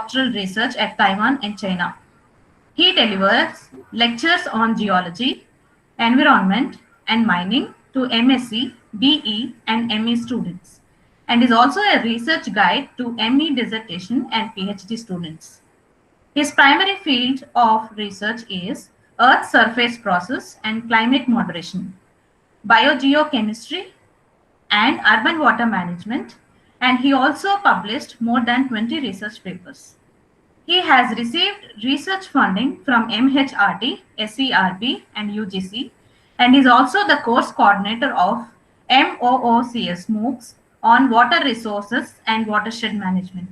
doctoral research at Taiwan and China. He delivers lectures on geology, environment, and mining to MSc, BE, and ME students, and is also a research guide to ME dissertation and PhD students. His primary field of research is Earth surface process and climate moderation, biogeochemistry, and urban water management, and he also published more than 20 research papers. He has received research funding from MHRD, SERB, and UGC, and is also the course coordinator of MOOCS MOOCs on water resources and watershed management.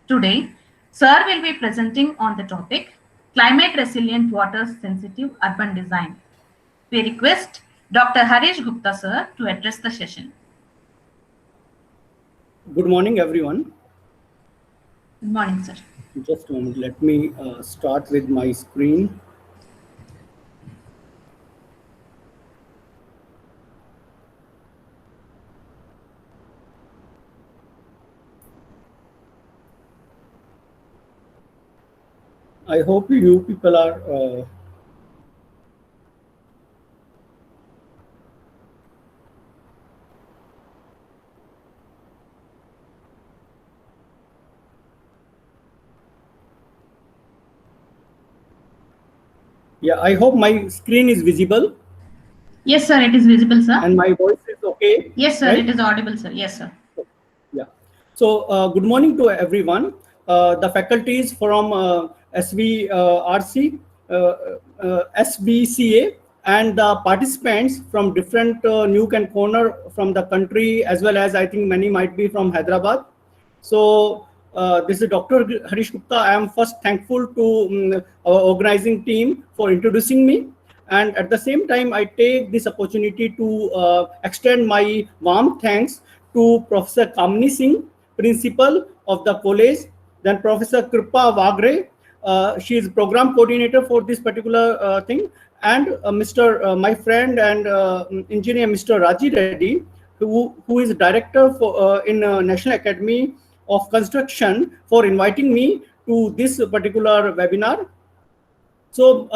Today, Sir will be presenting on the topic Climate Resilient Water Sensitive Urban Design. We request Dr. Harish Gupta Sir to address the session. Good morning, everyone. Good morning, sir. Just a moment, let me start with my screen. I hope you people are yeah, I hope my screen is visible. Yes, sir, it is visible, sir. And my voice is okay? Yes, sir, right? it is audible, sir. Yes, sir. Yeah. So, good morning to everyone. The faculties from SVRC, SVCA, and the participants from different nook and corner from the country, as well as I think many might be from Hyderabad. So, this is Dr. Harish Gupta. I am first thankful to our organizing team for introducing me. And at the same time, I take this opportunity to extend my warm thanks to Professor Kamini Singh, principal of the college, then Professor Kripa Wagre. She is program coordinator for this particular thing, and my friend and engineer, Mr. Raji Reddy, who is director for in National Academy of Construction, for inviting me to this particular webinar. So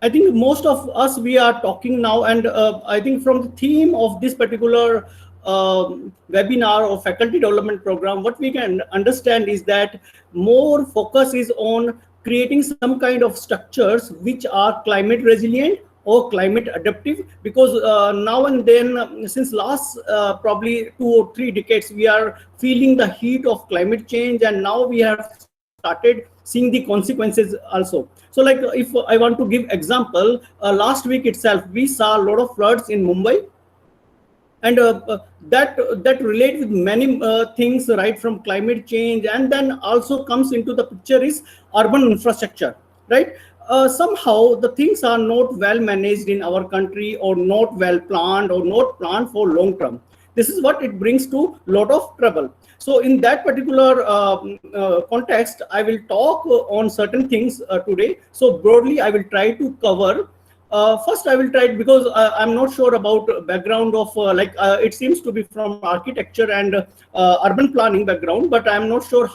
I think most of us, we are talking now, and I think from the theme of this particular webinar or faculty development program, what we can understand is that more focus is on creating some kind of structures which are climate resilient or climate adaptive, because now and then, since last probably 2 or 3 decades, we are feeling the heat of climate change, and now we have started seeing the consequences also. So like, if I want to give example, last week itself, we saw a lot of floods in Mumbai, and that relate with many things, right, from climate change, and then also comes into the picture is urban infrastructure, right? Somehow the things are not well managed in our country, or not well planned, or not planned for long term. This is what it brings to lot of trouble. So in that particular context, I will talk on certain things today. So broadly, I will try to cover. First, I will try, because I'm not sure about background of it seems to be from architecture and urban planning background, but I'm not sure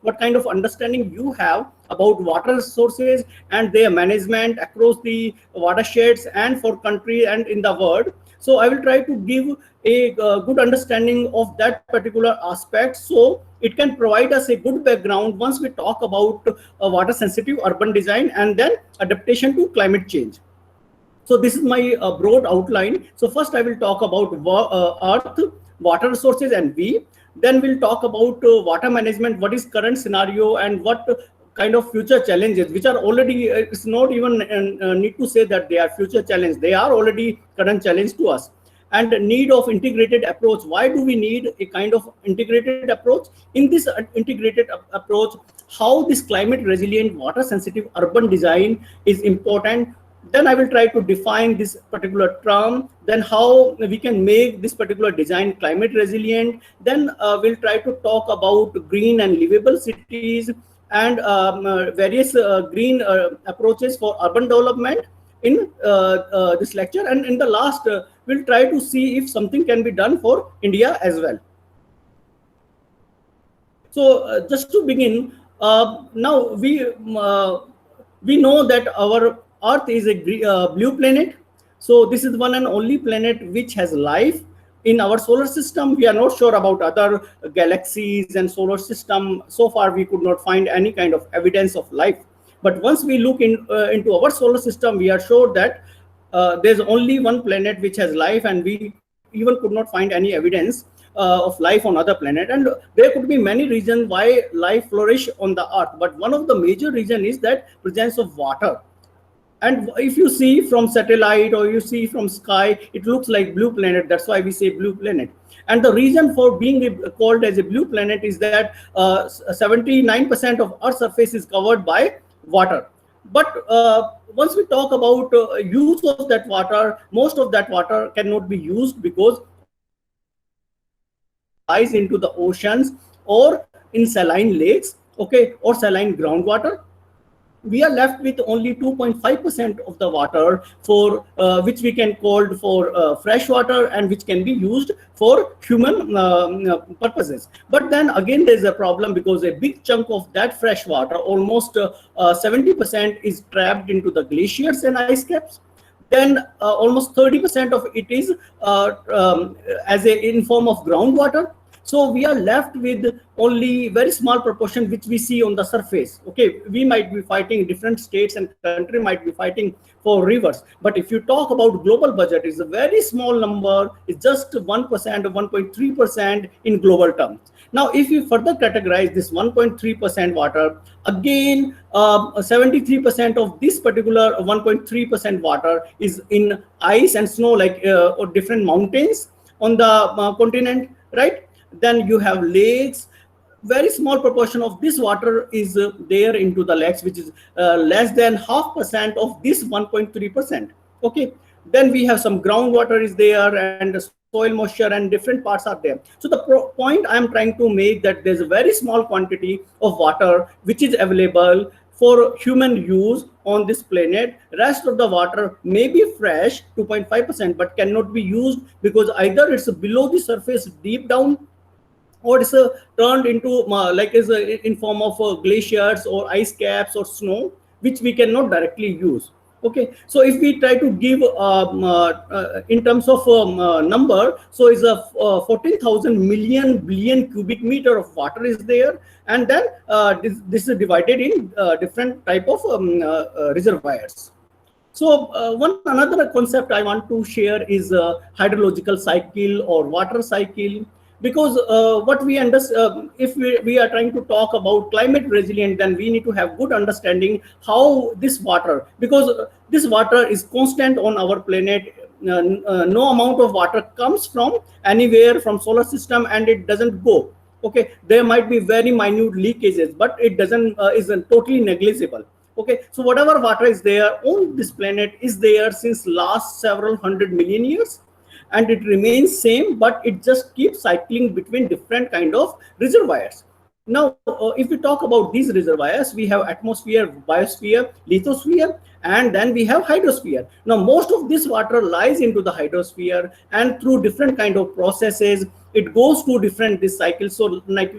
what kind of understanding you have about water resources and their management across the watersheds and for country and in the world. So I will try to give a good understanding of that particular aspect, so it can provide us a good background once we talk about water sensitive urban design and then adaptation to climate change. So this is my broad outline. So first I will talk about earth, water resources, and we. Then we'll talk about water management, what is current scenario, and what kind of future challenges, which are already, it's not even need to say that they are future challenge. They are already current challenge to us. And need of integrated approach. Why do we need a kind of integrated approach? In this integrated approach, how this climate resilient, water sensitive urban design is important. Then I will try to define this particular term, then how we can make this particular design climate resilient. Then we'll try to talk about green and livable cities, and various green approaches for urban development in this lecture. And in the last, we'll try to see if something can be done for India as well. So just to begin, now we know that our Earth is a blue planet. So this is one and only planet which has life in our solar system. We are not sure about other galaxies and solar system. So far, we could not find any kind of evidence of life. But once we look into our solar system, we are sure that there's only one planet which has life, and we even could not find any evidence of life on other planet. And there could be many reasons why life flourish on the Earth, but one of the major reason is that presence of water. And if you see from satellite or you see from sky, it looks like blue planet. That's why we say blue planet. And the reason for being called as a blue planet is that 79% of Earth's surface is covered by water. But once we talk about use of that water, most of that water cannot be used because lies into the oceans or in saline lakes, okay, or saline groundwater. We are left with only 2.5% of the water for which we can call for fresh water and which can be used for human purposes. But then again, there's a problem because a big chunk of that fresh water, almost 70%, is trapped into the glaciers and ice caps. Then almost 30% of it is in form of groundwater. So we are left with only very small proportion which we see on the surface. Okay, we might be fighting, different states and country might be fighting for rivers. But if you talk about global budget, it's a very small number. It's just 1% or 1.3% in global terms. Now, if you further categorize this 1.3% water, again, 73% of this particular 1.3% water is in ice and snow, like or different mountains on the continent, right? Then you have lakes. Very small proportion of this water is there into the lakes, which is less than 0.5% of this 1.3%. Okay. Then we have some groundwater is there, and soil moisture and different parts are there. So the point I am trying to make that there's a very small quantity of water which is available for human use on this planet. Rest of the water may be fresh, 2.5%, but cannot be used because either it's below the surface deep down, or it's turned into in form of glaciers or ice caps or snow, which we cannot directly use. Okay, so if we try to give in terms of number, so is a 14,000 million billion cubic meter of water is there, and then this is divided in different type of reservoirs. So one another concept I want to share is hydrological cycle or water cycle. Because what we understand, if we are trying to talk about climate resilient, then we need to have good understanding how this water, because this water is constant on our planet. No amount of water comes from anywhere from solar system and it doesn't go. Okay, there might be very minute leakages, but it doesn't isn't totally negligible. Okay, so whatever water is there on this planet is there since last several 100 million years. And it remains same, but it just keeps cycling between different kind of reservoirs. Now, if we talk about these reservoirs, we have atmosphere, biosphere, lithosphere, and then we have hydrosphere. Now, most of this water lies into the hydrosphere, and through different kind of processes, it goes to different this cycle. So, like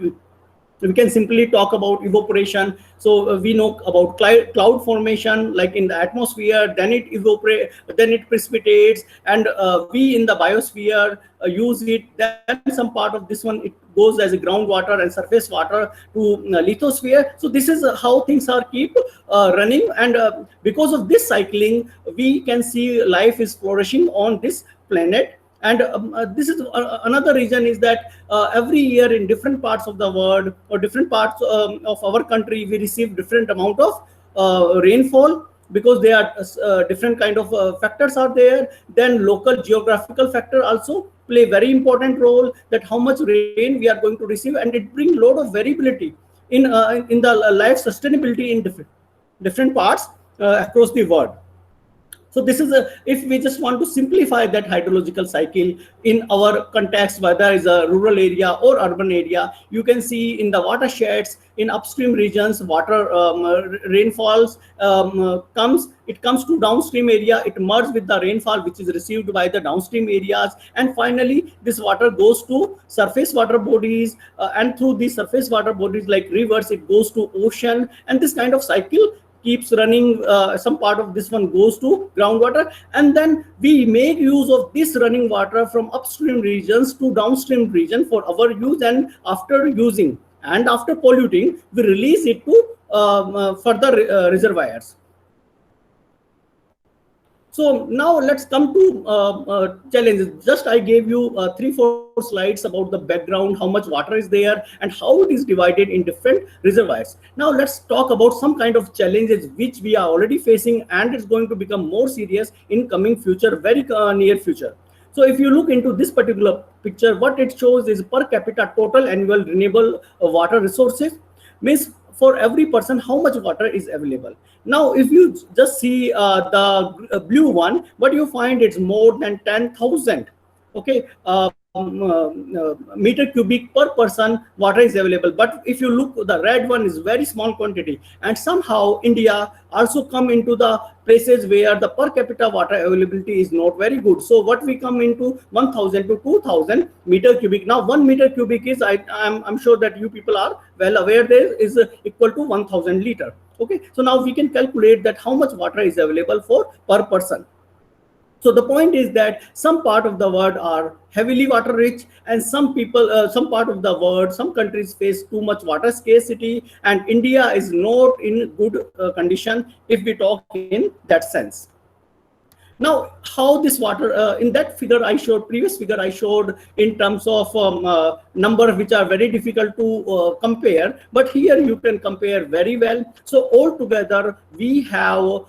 we can simply talk about evaporation. So we know about cloud formation, like in the atmosphere, then it evaporates, then it precipitates, and we in the biosphere use it. Then some part of this one, it goes as a groundwater and surface water to lithosphere. So this is how things are keep running, and because of this cycling, we can see life is flourishing on this planet. And this is another reason is that every year in different parts of the world or different parts of our country, we receive different amount of rainfall, because there are different kind of factors are there. Then local geographical factor also play very important role, that how much rain we are going to receive, and it brings lot of variability in the life sustainability in different parts across the world. So this is if we just want to simplify that hydrological cycle in our context, whether it's a rural area or urban area, you can see in the watersheds in upstream regions, water rainfalls it comes to downstream area, it merges with the rainfall which is received by the downstream areas, and finally this water goes to surface water bodies, and through these surface water bodies like rivers, it goes to ocean, and this kind of cycle keeps running. Some part of this one goes to groundwater, and then we make use of this running water from upstream regions to downstream region for our use, and after using and after polluting, we release it to further reservoirs. So now let's come to challenges. Just I gave you 3-4 slides about the background, how much water is there, and how it is divided in different reservoirs. Now let's talk about some kind of challenges which we are already facing, and it's going to become more serious in coming future, very near future. So if you look into this particular picture, what it shows is per capita total annual renewable water resources, means for every person how much water is available. Now if you just see the blue one, what you find, it's more than 10,000 okay meter cubic per person water is available. But if you look, the red one is very small quantity, and somehow India also come into the places where the per capita water availability is not very good. So what we come into 1,000 to 2,000 meter cubic. Now 1 meter cubic is, I'm sure that you people are well aware, there is equal to 1,000 liter. Okay, so now we can calculate that how much water is available for per person. So the point is that some part of the world are heavily water rich, and some people, some part of the world, some countries face too much water scarcity, and India is not in good condition if we talk in that sense. Now, how this water, in that figure I showed, previous figure I showed in terms of numbers which are very difficult to compare, but here you can compare very well. So altogether we have,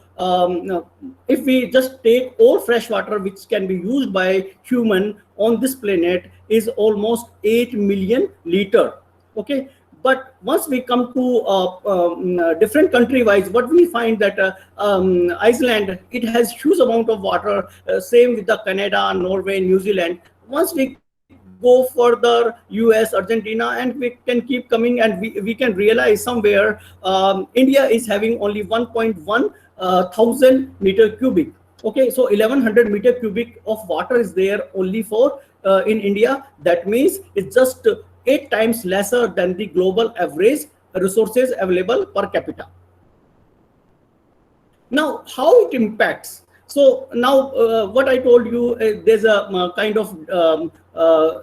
if we just take all fresh water which can be used by human on this planet, is almost 8 million liter. Okay. But once we come to different country wise, what we find that Iceland, it has huge amount of water, same with the Canada, Norway, New Zealand. Once we go further, US, Argentina, and we can keep coming, and we can realize somewhere India is having only 1.1 thousand meter cubic. Okay, so 1100 meter cubic of water is there only for in India. That means it's just 8 times lesser than the global average resources available per capita. Now, how it impacts? So now what I told you, there's a kind of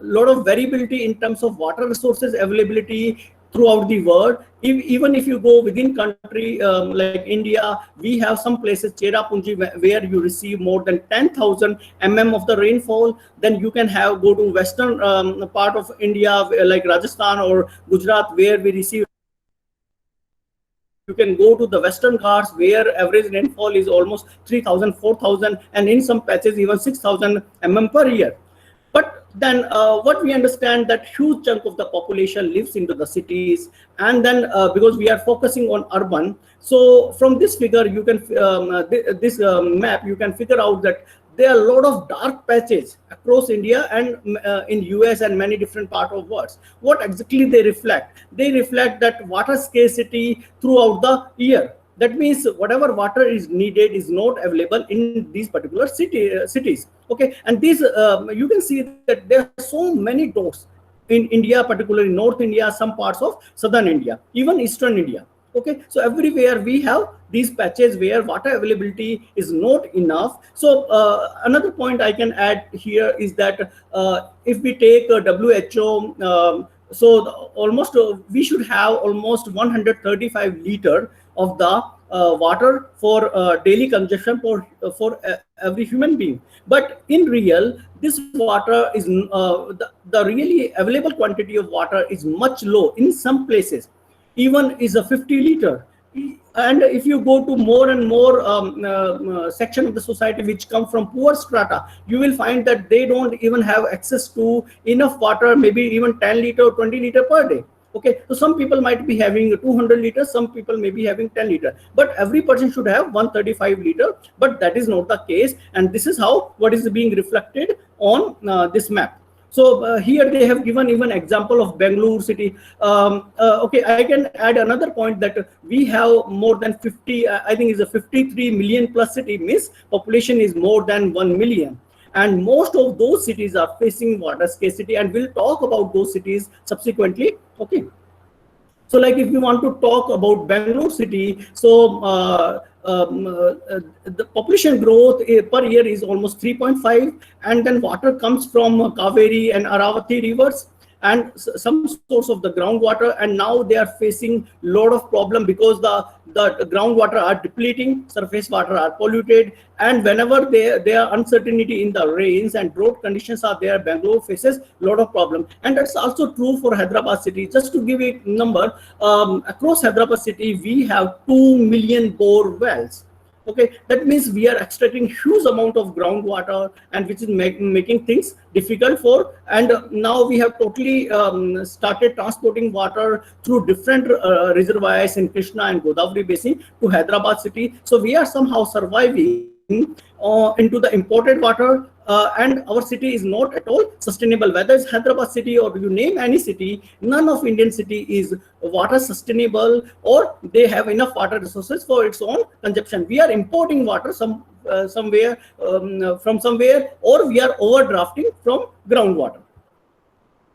lot of variability in terms of water resources availability throughout the world. Even if you go within country, like India, we have some places, Cherrapunji, where you receive more than 10,000 mm of the rainfall. Then you can go to western part of India, like Rajasthan or Gujarat, where we receive. You can go to the Western Ghats, where average rainfall is almost 3,000, 4,000, and in some patches even 6,000 mm per year. But then what we understand, that huge chunk of the population lives into the cities, and then because we are focusing on urban, so from this figure you can this map you can figure out that there are a lot of dark patches across India and in US and many different parts of world. What exactly they reflect? They reflect that water scarcity throughout the year. That means whatever water is needed is not available in these particular cities. Okay, and these you can see that there are so many dots in India, particularly North India, some parts of Southern India, even Eastern India. Okay, so everywhere we have these patches where water availability is not enough. So another point I can add here is that if we take WHO, so almost we should have almost 135 liter of the water for daily consumption for every human being. But in real, this water is the really available quantity of water is much low. In some places even is a 50 liter. And if you go to more and more section of the society which come from poor strata, you will find that they don't even have access to enough water, maybe even 10 liter or 20 liter per day. Okay, so some people might be having 200 liters, some people may be having 10 liter, but every person should have 135 liter, but that is not the case. And this is how what is being reflected on this map. So here they have given even example of Bangalore city. Okay, I can add another point that we have more than 50, I think it's a 53 million plus city, means population is more than 1 million. And most of those cities are facing water scarcity, and we'll talk about those cities subsequently. Okay. So like if we want to talk about Bangalore city, so the population growth per year is almost 3.5, and then water comes from Kaveri and Aravati rivers and some source of the groundwater, and now they are facing a lot of problem because the groundwater are depleting, surface water are polluted, and whenever there are uncertainty in the rains and drought conditions are there, Bangalore faces a lot of problem. And that's also true for Hyderabad city. Just to give a number, across Hyderabad city we have 2 million bore wells. Okay, that means we are extracting huge amount of groundwater, and which is making things difficult for. And now we have totally started transporting water through different reservoirs in Krishna and Godavari basin to Hyderabad city. So we are somehow surviving into the imported water, and our city is not at all sustainable. Whether it's Hyderabad city or you name any city, none of Indian city is water sustainable, or they have enough water resources for its own consumption. We are importing water somewhere from somewhere, or we are overdrafting from groundwater.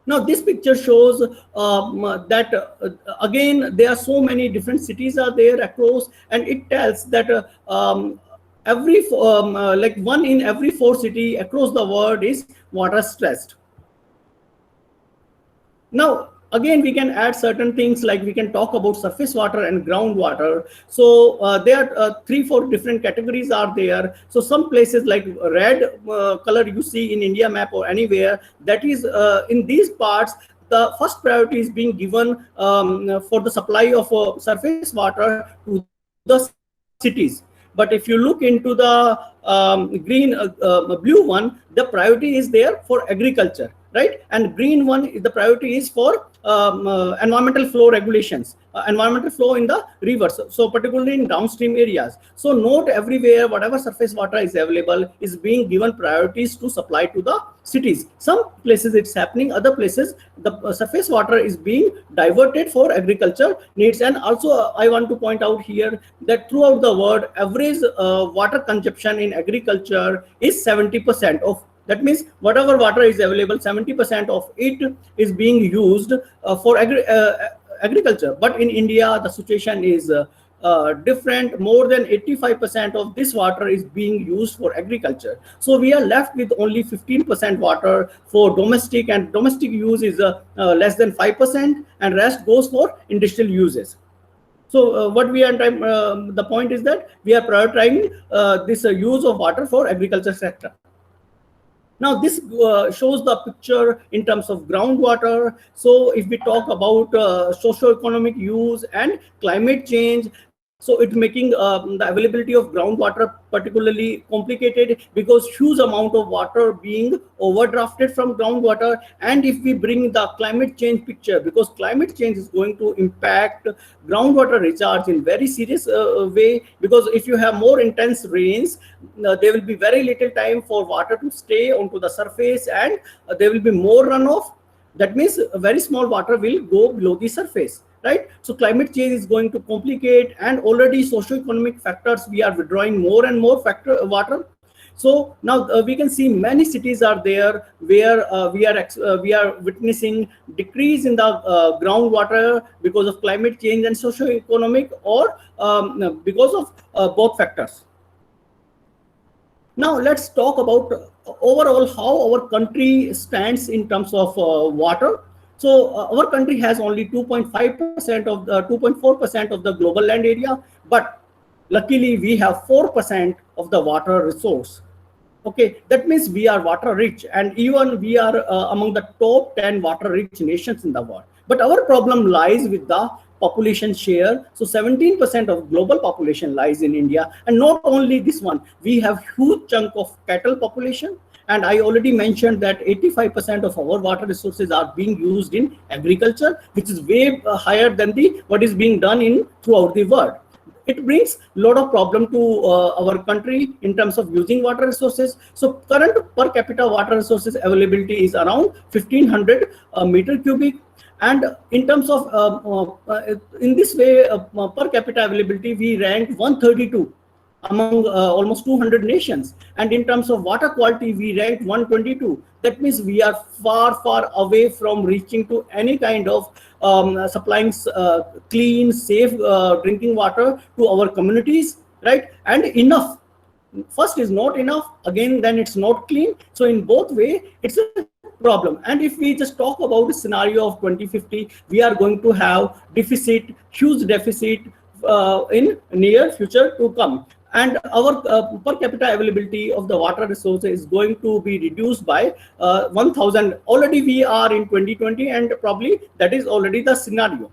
Now this picture shows that again there are so many different cities are there across, and it tells that every like 1 in every 4 city across the world is water stressed. Now again we can add certain things, like we can talk about surface water and groundwater. So there are 3-4 different categories are there. So some places like red color you see in India map or anywhere, that is in these parts the first priority is being given for the supply of surface water to the cities. But if you look into the green blue one, the priority is there for agriculture, right? And green one, the priority is for environmental flow regulations, environmental flow in the rivers, so particularly in downstream areas. So not everywhere whatever surface water is available is being given priorities to supply to the cities. Some places it's happening, other places the surface water is being diverted for agriculture needs. And also I want to point out here that throughout the world, average water consumption in agriculture is 70% of. That means whatever water is available, 70% of it is being used for agriculture. But in India, the situation is different. More than 85% of this water is being used for agriculture. So we are left with only 15% water for domestic, and domestic use is less than 5%, and rest goes for industrial uses. So what we are trying, the point is that we are prioritizing this use of water for agriculture sector. Now this shows the picture in terms of groundwater. So if we talk about socio-economic use and climate change, so it's making the availability of groundwater particularly complicated, because huge amount of water being overdrafted from groundwater. And if we bring the climate change picture, because climate change is going to impact groundwater recharge in very serious way, because if you have more intense rains, there will be very little time for water to stay onto the surface, and there will be more runoff. That means very small water will go below the surface, right? So climate change is going to complicate, and already socio-economic factors, we are withdrawing more and more water. So now we can see many cities are there where we are witnessing decrease in the groundwater because of climate change and socio-economic, or because of both factors. Now let's talk about overall how our country stands in terms of water. So our country has only 2.5% of the 2.4% of the global land area, but luckily we have 4% of the water resource. Okay, that means we are water rich, and even we are among the top 10 water rich nations in the world. But our problem lies with the population share. So 17% of global population lies in India. And not only this one, we have huge chunk of cattle population, And I already mentioned that 85% of our water resources are being used in agriculture, which is way higher than the what is being done in throughout the world. It brings a lot of problem to our country in terms of using water resources. So current per capita water resources availability is around 1500 meter cubic. And in terms of in this way, per capita availability, we rank 132 among almost 200 nations. And in terms of water quality, we ranked 122. That means we are far away from reaching to any kind of supplying clean, safe drinking water to our communities, right? And enough. First is not enough, again then it's not clean. So in both way, it's a problem. And if we just talk about the scenario of 2050, we are going to have deficit, huge deficit in near future to come. And our per capita availability of the water resources is going to be reduced by 1000. Already we are in 2020, and probably that is already the scenario.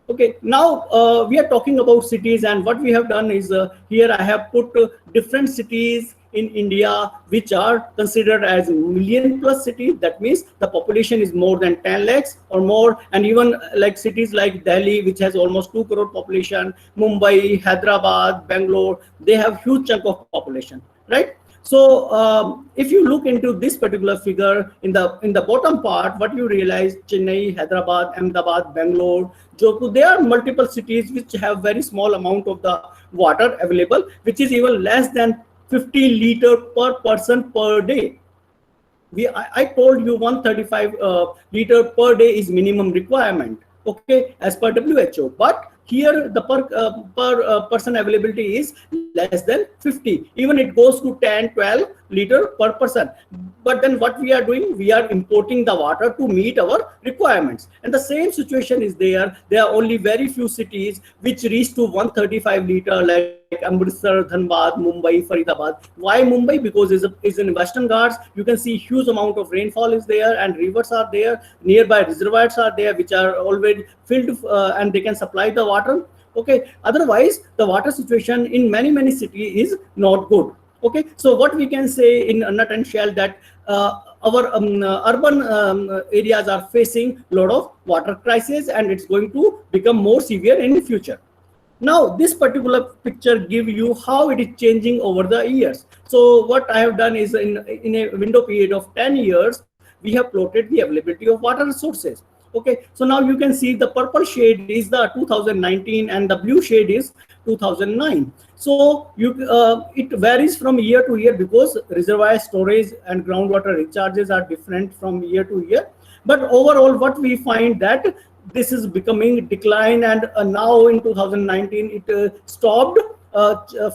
Okay, now we are talking about cities, and what we have done is here I have put different cities in India which are considered as million plus cities. That means the population is more than 10 lakhs or more. And even like cities like Delhi, which has almost 2 crore population, Mumbai, Hyderabad, Bangalore, they have huge chunk of population, right? So if you look into this particular figure in the bottom part, what you realize, Chennai, Hyderabad, Ahmedabad, Bangalore, Jodhpur, there are multiple cities which have very small amount of the water available, which is even less than 50 liter per person per day. I told you 135 liter per day is minimum requirement, okay, as per WHO. But here the per person availability is less than 50. Even it goes to 10, 12 liter per person. But then what we are doing, we are importing the water to meet our requirements. And the same situation is there. There are only very few cities which reach to 135 liter, like Amritsar, Dhanbad, Mumbai, Faridabad. Why Mumbai? Because it's in Western Ghats. You can see huge amount of rainfall is there, and rivers are there. Nearby reservoirs are there, which are already filled and they can supply the water. Okay. Otherwise, the water situation in many cities is not good. Okay. So what we can say in a nutshell that our urban areas are facing a lot of water crisis, and it's going to become more severe in the future. Now, this particular picture gives you how it is changing over the years. So what I have done is in a window period of 10 years, we have plotted the availability of water resources. Okay, so now you can see the purple shade is the 2019 and the blue shade is 2009. So it varies from year to year because reservoir storage and groundwater recharges are different from year to year. But overall, what we find that this is becoming decline, and now in 2019 it stopped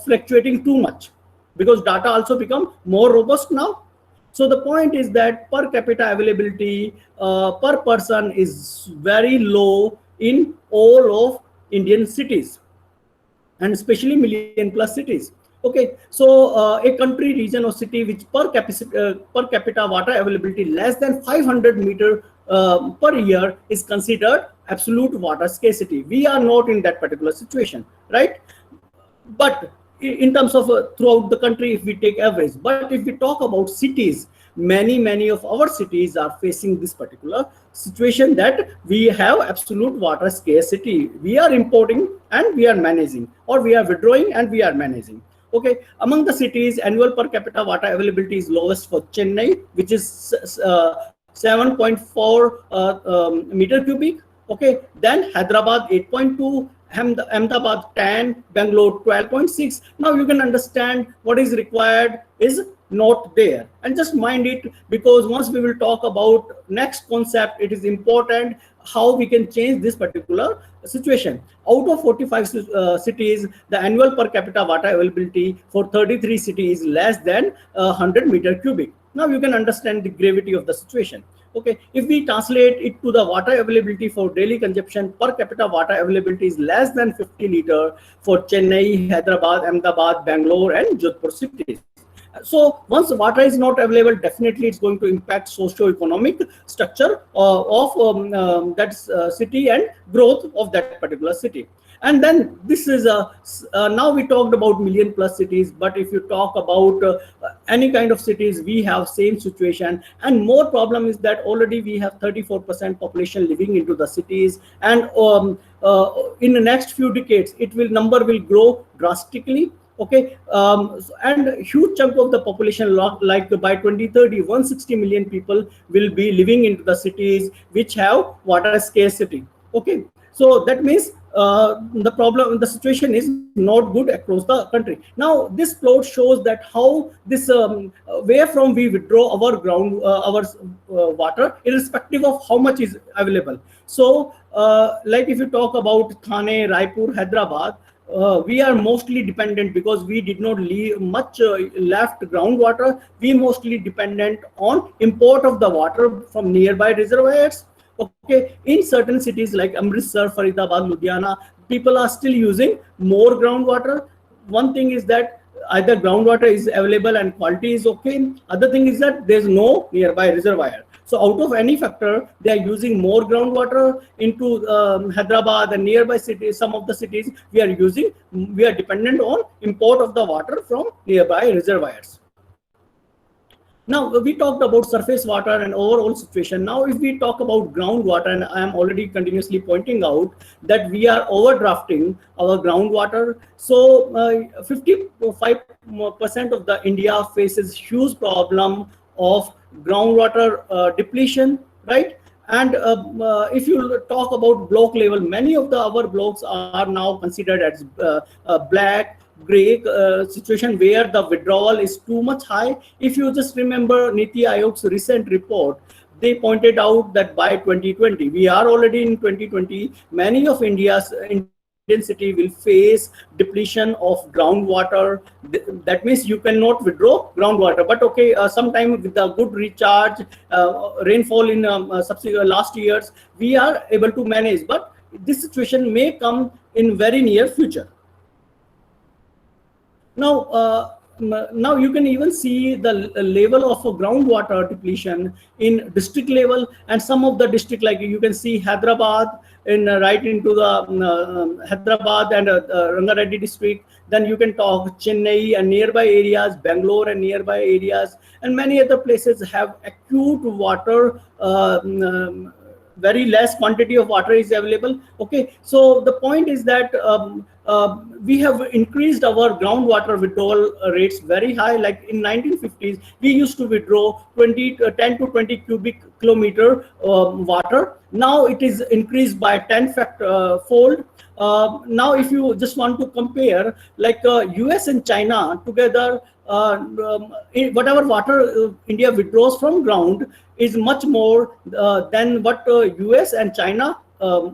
fluctuating too much because data also become more robust now. So the point is that per capita availability per person is very low in all of Indian cities, and especially million plus cities. Okay, so a country, region or city which per capita water availability less than 500 meter per year is considered absolute water scarcity. We are not in that particular situation, right? But in terms of throughout the country, if we take average, but if we talk about cities, many of our cities are facing this particular situation that we have absolute water scarcity. We are importing and we are managing, or we are withdrawing and we are managing. Okay, among the cities, annual per capita water availability is lowest for Chennai, which is 7.4 meter cubic. Okay, then Hyderabad 8.2, Ahmedabad 10, Bangalore 12.6. Now you can understand what is required is not there. And just mind it, because once we will talk about next concept, it is important how we can change this particular situation. Out of 45 cities, the annual per capita water availability for 33 cities is less than 100 meter cubic. Now you can understand the gravity of the situation. Okay, if we translate it to the water availability for daily consumption, per capita water availability is less than 50 liter for Chennai, Hyderabad, Ahmedabad, Bangalore and Jodhpur cities. So once water is not available, definitely it's going to impact socio-economic structure of that city and growth of that particular city. And then this is now we talked about million plus cities, but if you talk about any kind of cities, we have same situation, and more problem is that already we have 34% population living into the cities, and in the next few decades it will number will grow drastically. Okay, and huge chunk of the population, like by 2030, 160 million people will be living into the cities which have water scarcity. Okay, so that means the situation is not good across the country. Now this plot shows that how this where from we withdraw our our water, irrespective of how much is available. So like if you talk about Thane, Raipur, Hyderabad, we are mostly dependent, because we did not leave much left groundwater. We mostly dependent on import of the water from nearby reservoirs. Okay, in certain cities like Amritsar, Faridabad, Ludhiana, people are still using more groundwater. One thing is that either groundwater is available and quality is okay. Other thing is that there's no nearby reservoir. So out of any factor, they are using more groundwater into Hyderabad and nearby cities. Some of the cities we are dependent on import of the water from nearby reservoirs. Now we talked about surface water and overall situation. Now if we talk about groundwater, and I am already continuously pointing out that we are overdrafting our groundwater. So 55% of the India faces huge problem of groundwater depletion, right? And if you talk about block level, many of our blocks are now considered as black, gray situation, where the withdrawal is too much high. If you just remember Niti Aayog's recent report, they pointed out that by 2020, we are already in 2020, many of Indian city will face depletion of groundwater. That means you cannot withdraw groundwater. But okay, sometime with the good recharge, rainfall in subsequent last years, we are able to manage. But this situation may come in very near future. Now, now you can even see the level of groundwater depletion in district level, and some of the district, like you can see Hyderabad in right into the Hyderabad and Rangareddy district. Then you can talk Chennai and nearby areas, Bangalore and nearby areas, and many other places have acute water. Very less quantity of water is available. Okay, so the point is that we have increased our groundwater withdrawal rates very high. Like in 1950s, we used to withdraw 10 to 20 cubic kilometer water. Now it is increased by 10 fold. Now if you just want to compare, like US and China together, whatever water India withdraws from ground is much more than what US and China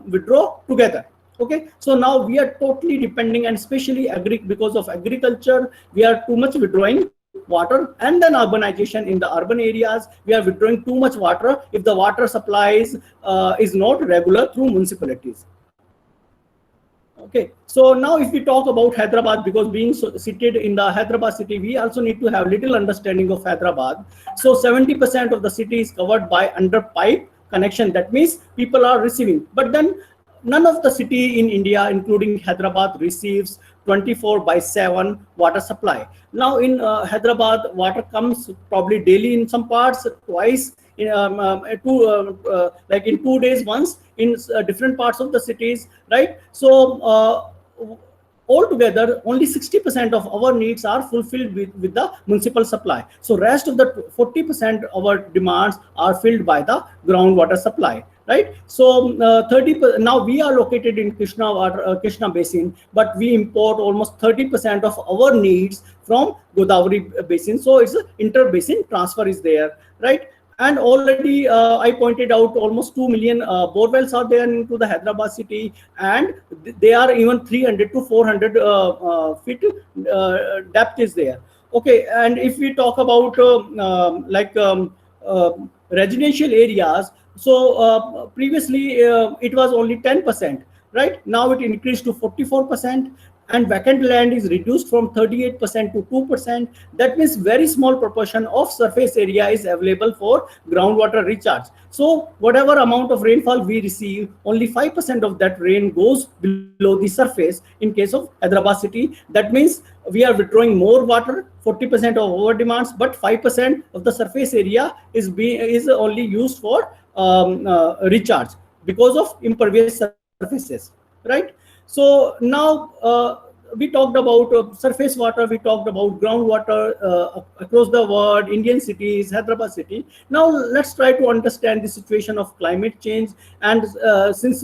withdraw together. Okay, so now we are totally depending, and especially because of agriculture, we are too much withdrawing water, and then urbanization in the urban areas, we are withdrawing too much water if the water supplies is not regular through municipalities. Okay, so now if we talk about Hyderabad, because being seated in the Hyderabad city, we also need to have little understanding of Hyderabad. So 70% of the city is covered by under pipe connection. That means people are receiving, but then none of the city in India, including Hyderabad, receives 24/7 water supply. Now in Hyderabad, water comes probably daily in some parts, twice in like in 2 days once in different parts of the cities, right? So altogether, only 60% of our needs are fulfilled with the municipal supply. So rest of the 40% of our demands are filled by the groundwater supply, right? So 30%, now we are located in Krishna basin, but we import almost 30% of our needs from Godavari basin. So it's an inter-basin transfer is there, right? And already I pointed out almost 2 million borewells are there into the Hyderabad city, and they are even 300 to 400 feet depth is there. Okay, and if we talk about residential areas, so previously it was only 10%. right? Now it increased to 44%, and vacant land is reduced from 38% to 2%. That means very small proportion of surface area is available for groundwater recharge. So whatever amount of rainfall we receive, only 5% of that rain goes below the surface in case of Hyderabad city. That means we are withdrawing more water, 40% of our demands, but 5% of the surface area is only used for recharge because of impervious surfaces, right? So now we talked about surface water, we talked about groundwater across the world, Indian cities, Hyderabad city. Now let's try to understand the situation of climate change. And since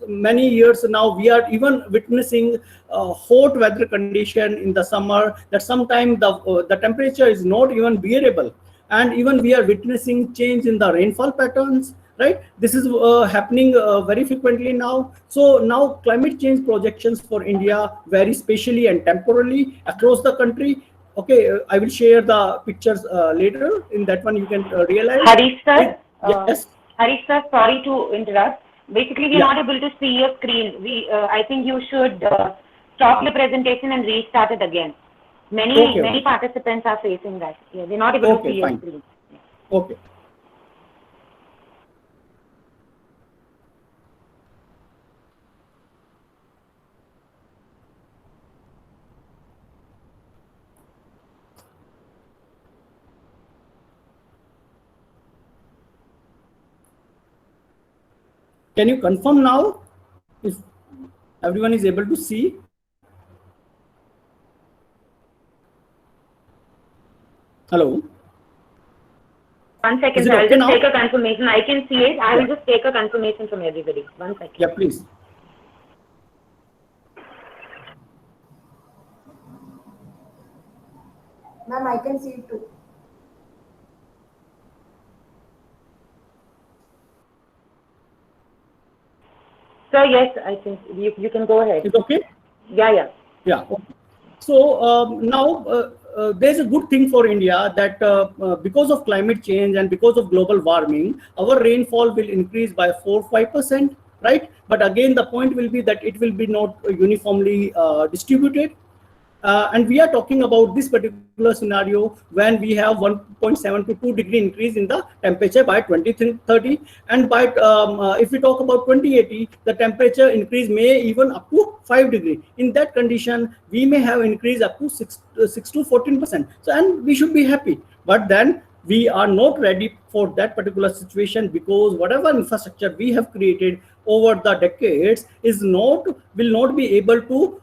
many years now, we are even witnessing hot weather condition in the summer, that sometimes the temperature is not even bearable. And even we are witnessing change in the rainfall patterns, right? This is happening very frequently now. So now climate change projections for India vary spatially and temporally across the country. Okay, I will share the pictures later. In that one, you can realize. Harish sir, Yes. Harish sir, sorry to interrupt. Basically, we're Yeah. not able to see your screen. I think you should stop your presentation and restart it again. Many participants are facing that. Yeah, they're not able to see your Fine. screen. Okay. Can you confirm now if everyone is able to see? Hello. One second, sir. I'll just take a confirmation. I can see it. I will just take a confirmation from everybody. 1 second. Yeah, please. Ma'am, I can see it too. So yes, I think you can go ahead. It's okay? Yeah. Yeah. Okay. So now there's a good thing for India that because of climate change and because of global warming, our rainfall will increase by 4-5%, right? But again, the point will be that it will be not uniformly distributed. And we are talking about this particular scenario when we have 1.7 to 2 degree increase in the temperature by 2030. And by if we talk about 2080, the temperature increase may even up to 5 degree. In that condition, we may have increase up to 6 to 14%. So, and we should be happy. But then we are not ready for that particular situation, because whatever infrastructure we have created over the decades will not be able to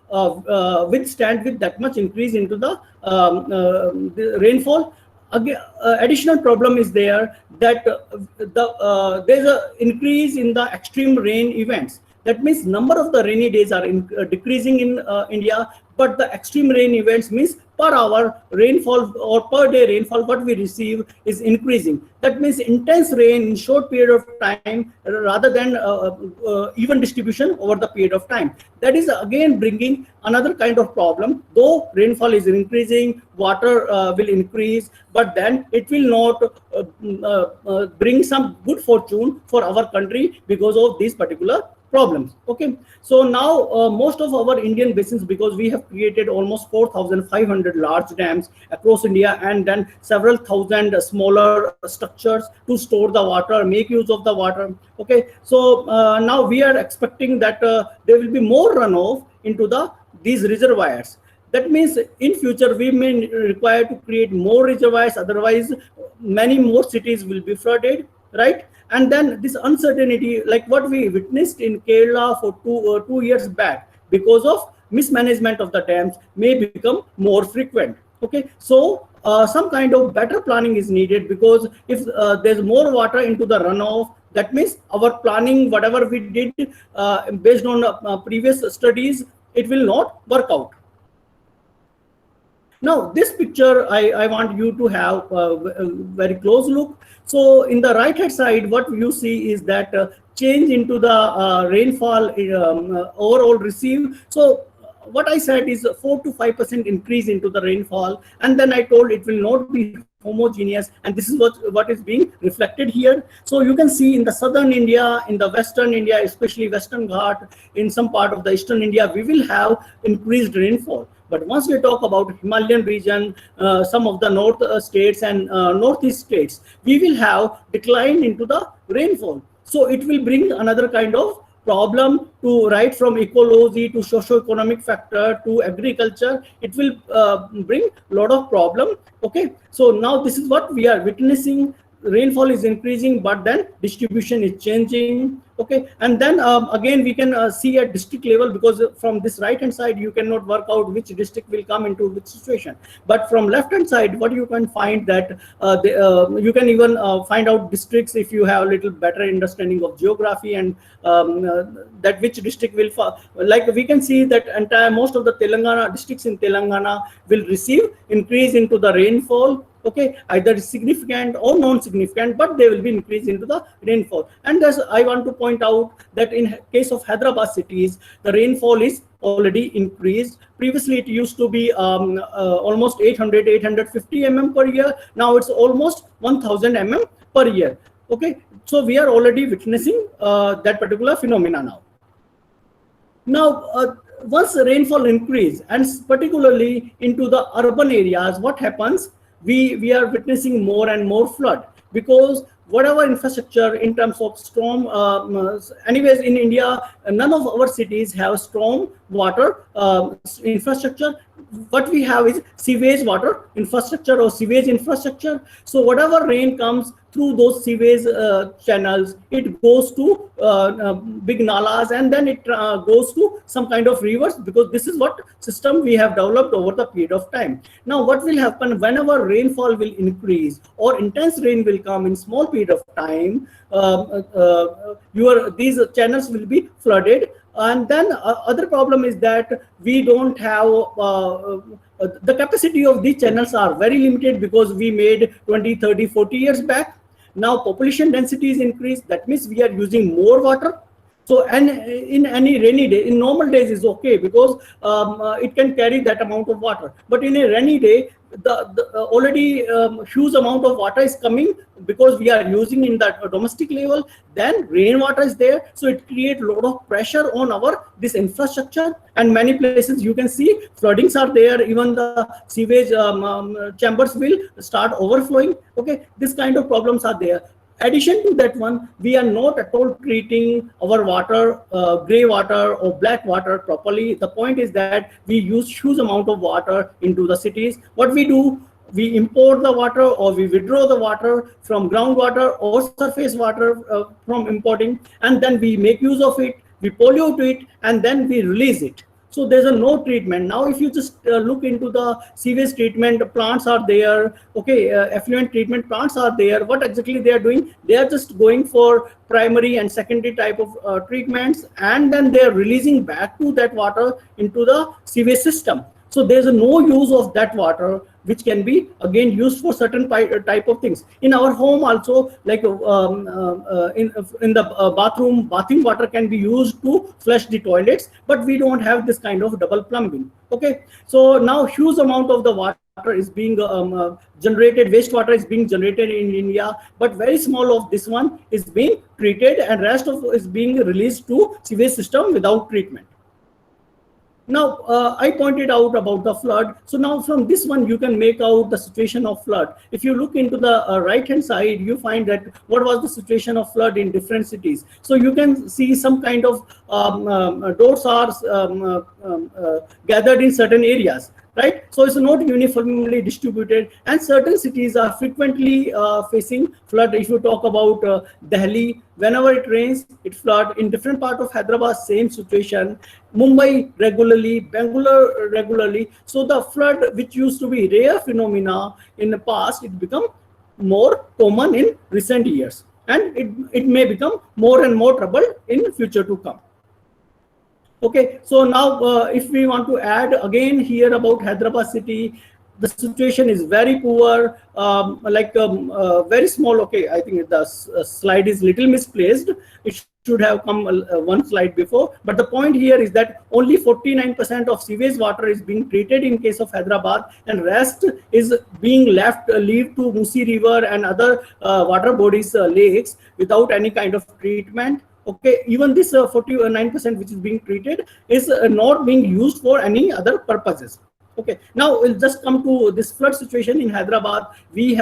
withstand with that much increase into the rainfall. Again, additional problem is there that there's an increase in the extreme rain events. That means number of the rainy days are decreasing in India, but the extreme rain events means per hour rainfall or per day rainfall what we receive is increasing. That means intense rain in short period of time rather than even distribution over the period of time. That is again bringing another kind of problem. Though rainfall is increasing, water will increase, but then it will not bring some good fortune for our country because of these particular problems. Okay, so now most of our Indian basins, because we have created almost 4,500 large dams across India and then several thousand smaller structures to store the water, make use of the water. Okay, so now we are expecting that there will be more runoff into these reservoirs. That means in future we may require to create more reservoirs, otherwise many more cities will be flooded, right? And then this uncertainty, like what we witnessed in Kerala for 2 years back, because of mismanagement of the dams, may become more frequent. Okay, so some kind of better planning is needed, because if there's more water into the runoff, that means our planning, whatever we did based on previous studies, it will not work out. Now, this picture, I want you to have a very close look. So in the right hand side, what you see is that change into the rainfall overall received. So what I said is 4 to 5% increase into the rainfall. And then I told it will not be homogeneous, and this is what is being reflected here. So you can see in the southern India, in the western India, especially Western Ghat, in some part of the eastern India, we will have increased rainfall. But once we talk about Himalayan region, some of the north states and northeast states, we will have decline into the rainfall. So it will bring another kind of problem to right from ecology to socio-economic factor to agriculture. It will bring a lot of problem. Okay, so now this is what we are witnessing. Rainfall is increasing, but then distribution is changing. Okay, and then again we can see at district level, because from this right hand side you cannot work out which district will come into which situation. But from left hand side, what you can find that you can even find out districts if you have a little better understanding of geography, and that which district will like we can see that entire most of the Telangana districts in Telangana will receive increase into the rainfall. Okay, either significant or non-significant, but they will be increased into the rainfall. And thus I want to point out that in case of Hyderabad cities, the rainfall is already increased. Previously it used to be almost 850 mm per year. Now it's almost 1000 mm per year. Okay, so we are already witnessing that particular phenomena now. Now once the rainfall increase, and particularly into the urban areas, what happens? We are witnessing more and more flood, because whatever infrastructure in terms of storm, anyways in India, none of our cities have storm water infrastructure. What we have is sewage water infrastructure or sewage infrastructure. So whatever rain comes through those sewage channels, it goes to big nalas, and then it goes to some kind of rivers, because this is what system we have developed over the period of time. Now what will happen whenever rainfall will increase or intense rain will come in small period of time, these channels will be flooded. And then other problem is that we don't have the capacity of these channels are very limited, because we made 20, 30, 40 years back. Now population density is increased. That means we are using more water. So, and in any rainy day, in normal days is okay, because it can carry that amount of water. But in a rainy day, the already huge amount of water is coming, because we are using in that domestic level. Then rainwater is there, so it creates a lot of pressure on our this infrastructure. And many places you can see floodings are there. Even the sewage chambers will start overflowing. Okay, this kind of problems are there. Addition to that one, we are not at all treating our water, gray water or black water properly. The point is that we use huge amount of water into the cities. What we do, we import the water or we withdraw the water from groundwater or surface water from importing, and then we make use of it, we pollute it, and then we release it. So there's a no treatment. Now if you just look into the sewage treatment plants are there, okay, effluent treatment plants are there. What exactly they are doing? They are just going for primary and secondary type of treatments, and then they are releasing back to that water into the sewage system. So there's no use of that water, which can be again used for certain type of things. In our home also, like in the bathroom, bathing water can be used to flush the toilets, but we don't have this kind of double plumbing. Okay, so now huge amount of the water is being generated, wastewater is being generated in India, but very small of this one is being treated, and rest of is being released to sewage system without treatment. Now, I pointed out about the flood. So now from this one, you can make out the situation of flood. If you look into the right-hand side, you find that what was the situation of flood in different cities. So you can see some kind of doors are gathered in certain areas, right? So it's not uniformly distributed, and certain cities are frequently facing flood. If you talk about Delhi, whenever it rains, it flood. In different part of Hyderabad, same situation. Mumbai regularly, Bangalore regularly. So the flood, which used to be rare phenomena in the past, it become more common in recent years, and it may become more and more trouble in future to come. Okay, so now if we want to add again here about Hyderabad city, the situation is very poor, very small. Okay, I think the slide is little misplaced. It should have come one slide before. But the point here is that only 49% of sewage water is being treated in case of Hyderabad, and rest is being left leave to Musi River and other water bodies, lakes, without any kind of treatment. Okay, even this 49% which is being treated is not being used for any other purposes. Okay, now we'll just come to this flood situation in Hyderabad. We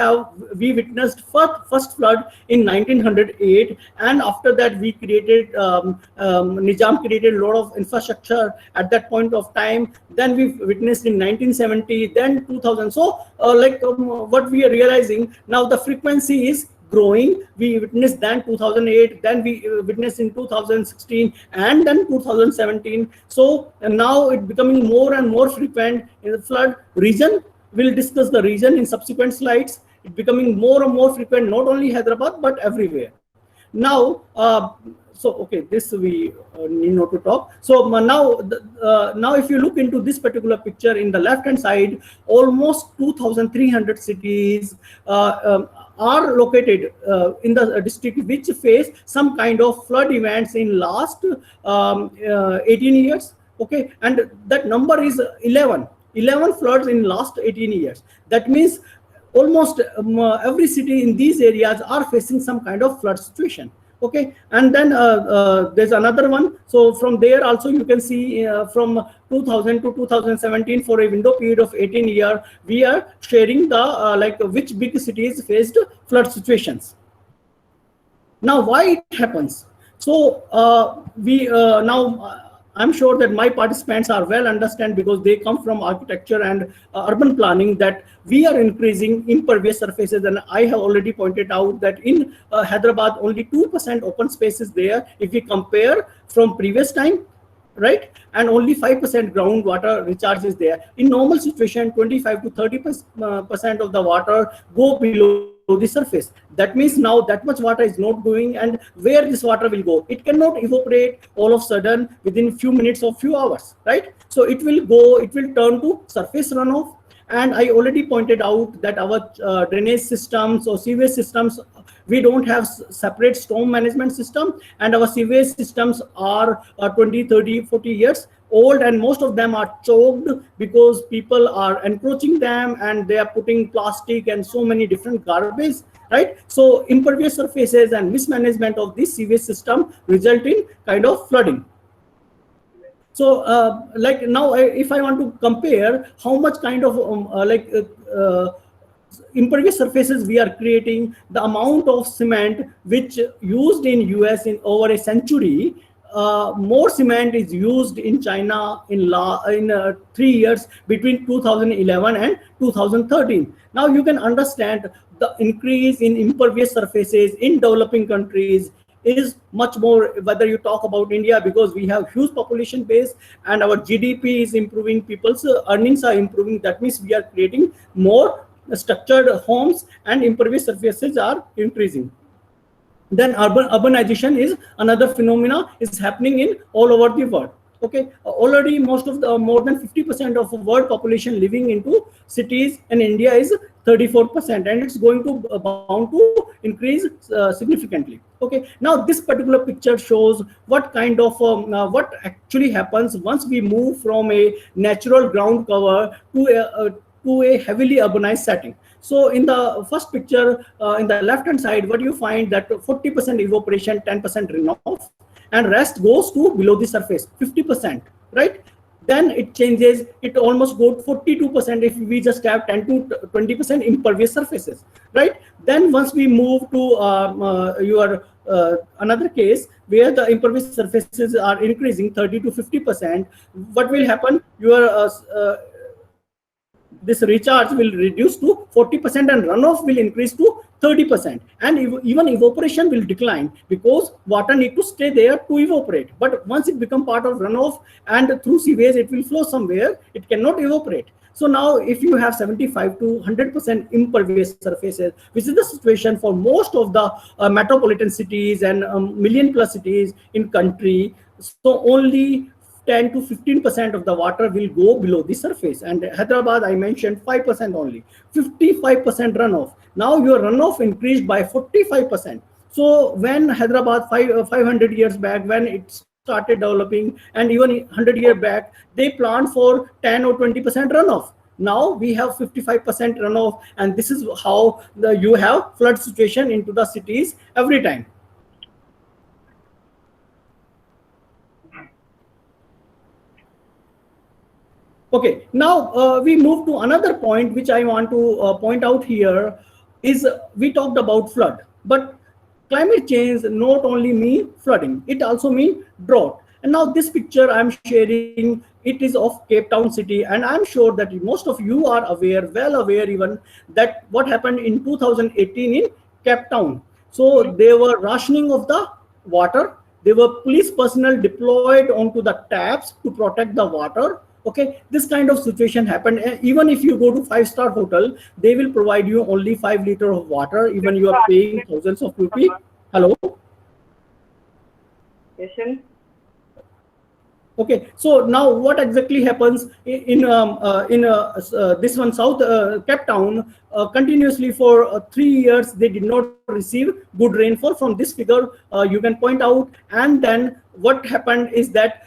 witnessed first flood in 1908, and after that we created Nizam created a lot of infrastructure at that point of time. Then we witnessed in 1970, then 2000. So what we are realizing now, the frequency is growing. We witnessed then 2008, then we witnessed in 2016, and then 2017. So now it becoming more and more frequent in the flood region. We'll discuss the region in subsequent slides. It becoming more and more frequent, not only Hyderabad but everywhere. Now, so okay, this we need not to talk. So now if you look into this particular picture in the left hand side, almost 2,300 cities are located in the district which face some kind of flood events in last 18 years. Okay, and that number is 11 floods in last 18 years. That means almost every city in these areas are facing some kind of flood situation. Okay, and then there's another one. So from there also you can see from 2000 to 2017, for a window period of 18 years, we are sharing the which big cities faced flood situations. Now, why it happens? So I'm sure that my participants are well understand, because they come from architecture and urban planning, that we are increasing impervious surfaces. And I have already pointed out that in Hyderabad, only 2% open space is there if we compare from previous time, right? And only 5% groundwater recharge is there. In normal situation, 25 to 30% of the water go below the surface. That means now that much water is not going, and where this water will go? It cannot evaporate all of a sudden within few minutes or few hours, right? So it will go, it will turn to surface runoff. And I already pointed out that our drainage systems or sewage systems, we don't have separate storm management system, and our sewage systems are 20, 30, 40 years old, and most of them are choked because people are encroaching them and they are putting plastic and so many different garbage, right? So impervious surfaces and mismanagement of this sewage system result in kind of flooding. So now if I want to compare how much kind of impervious surfaces we are creating, the amount of cement which used in US in over a century, more cement is used in China in 3 years between 2011 and 2013. Now you can understand the increase in impervious surfaces in developing countries is much more, whether you talk about India, because we have huge population base and our GDP is improving, people's earnings are improving. That means we are creating more structured homes and impervious surfaces are increasing. Then urbanization is another phenomena is happening in all over the world. Okay, already most of the more than 50% of world population living into cities, and India is 34%, and it's going to bound to increase significantly. Okay, now this particular picture shows what kind of what actually happens once we move from a natural ground cover to a heavily urbanized setting. So in the first picture, in the left hand side, what you find that 40% evaporation, 10% runoff, and rest goes to below the surface, 50%, right? Then it changes, it almost goes 42% if we just have 10 to 20% impervious surfaces, right? Then once we move to your another case where the impervious surfaces are increasing 30 to 50%, what will happen? Your this recharge will reduce to 40% and runoff will increase to 30%, and even evaporation will decline because water need to stay there to evaporate. But once it become part of runoff and through sewage, it will flow somewhere, it cannot evaporate. So now if you have 75 to 100% impervious surfaces, which is the situation for most of the metropolitan cities and million plus cities in country, so only 10 to 15% of the water will go below the surface. And Hyderabad, I mentioned 5% only, 55% runoff. Now your runoff increased by 45%. So when Hyderabad 500 years back, when it started developing, and even 100 years back, they planned for 10 or 20% runoff. Now we have 55% runoff, and this is how you have flood situation into the cities every time. Okay, now we move to another point which I want to point out here is we talked about flood, but climate change not only mean flooding, it also mean drought. And now this picture I'm sharing, it is of Cape Town city, and I'm sure that most of you are aware, well aware even, that what happened in 2018 in Cape Town. So there were rationing of the water. There were police personnel deployed onto the taps to protect the water. Okay, this kind of situation happened. Even if you go to 5-star hotel, they will provide you only 5 liters of water, even you are paying thousands of rupees. Hello. Yes, okay, so now what exactly happens in this one, South Cape Town, continuously for 3 years they did not receive good rainfall. From this figure you can point out. And then what happened is that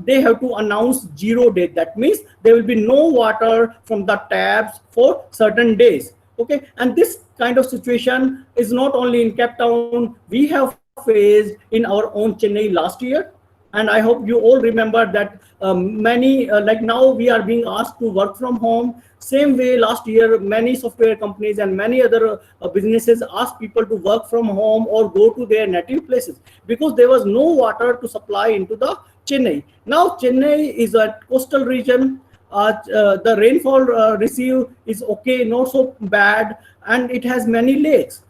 they have to announce 0 day. That means there will be no water from the taps for certain days. Okay, and this kind of situation is not only in Cape Town, we have faced in our own Chennai last year. And I hope you all remember that many, like now we are being asked to work from home. Same way last year, many software companies and many other businesses asked people to work from home or go to their native places because there was no water to supply into the Chennai. Now Chennai is a coastal region. The rainfall received is okay, not so bad, and it has many lakes.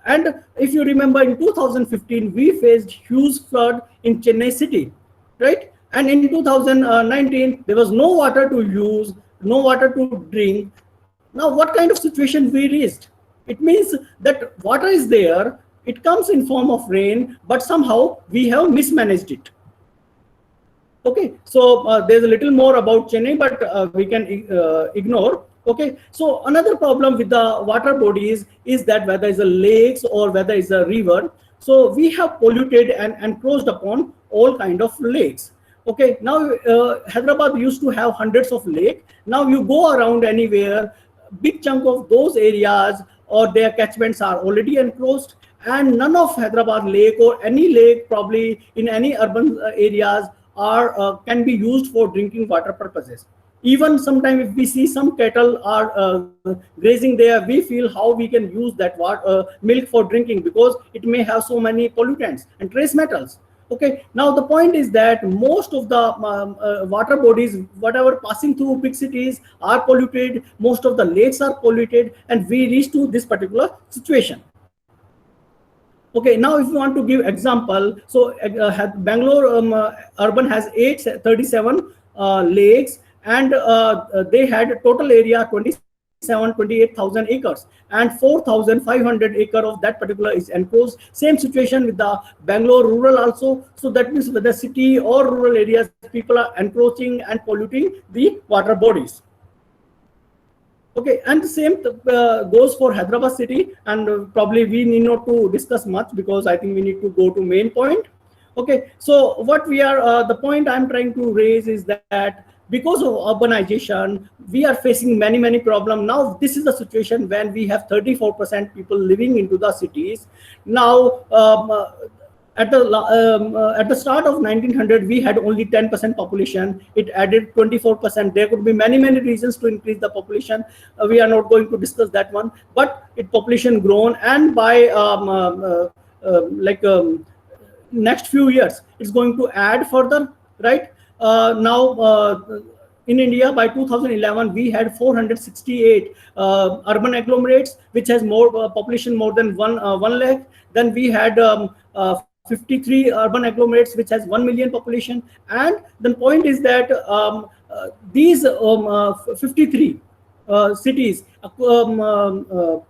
And if you remember, in 2015, we faced huge flood in Chennai city, right? And in 2019, there was no water to use, no water to drink. Now, what kind of situation we reached? It means that water is there, it comes in form of rain, but somehow we have mismanaged it. Okay, so there's a little more about Chennai, but we can ignore. Okay, so another problem with the water bodies is that whether it's a lakes or whether it's a river, so we have polluted and encroached upon all kind of lakes. Okay, now Hyderabad used to have hundreds of lakes. Now you go around anywhere, big chunk of those areas or their catchments are already encroached, and none of Hyderabad lake or any lake probably in any urban areas are can be used for drinking water purposes. Even sometimes if we see some cattle are grazing there, we feel how we can use that water, milk for drinking, because it may have so many pollutants and trace metals. Okay, now the point is that most of the water bodies, whatever passing through big cities, are polluted. Most of the lakes are polluted, and we reach to this particular situation. Okay, now if you want to give example, so Bangalore urban has 837 lakes, and they had total area 28,000 acres, and 4,500 acre of that particular is enclosed. Same situation with the Bangalore rural also. So that means whether city or rural areas, people are encroaching and polluting the water bodies. Okay, and the same goes for Hyderabad city, and probably we need not to discuss much because I think we need to go to main point. Okay, so what we are, the point I'm trying to raise is that because of urbanization, we are facing many problems. Now, this is the situation when we have 34% people living into the cities. Now, at the start of 1900, we had only 10% population. It added 24%. There could be many reasons to increase the population. We are not going to discuss that one. But population grown, and by next few years, it's going to add further, right? Now, in India, by 2011, we had 468 urban agglomerates, which has more population more than 1 lakh. Then we had 53 urban agglomerates, which has 1 million population. And the point is that these 53 cities accommodate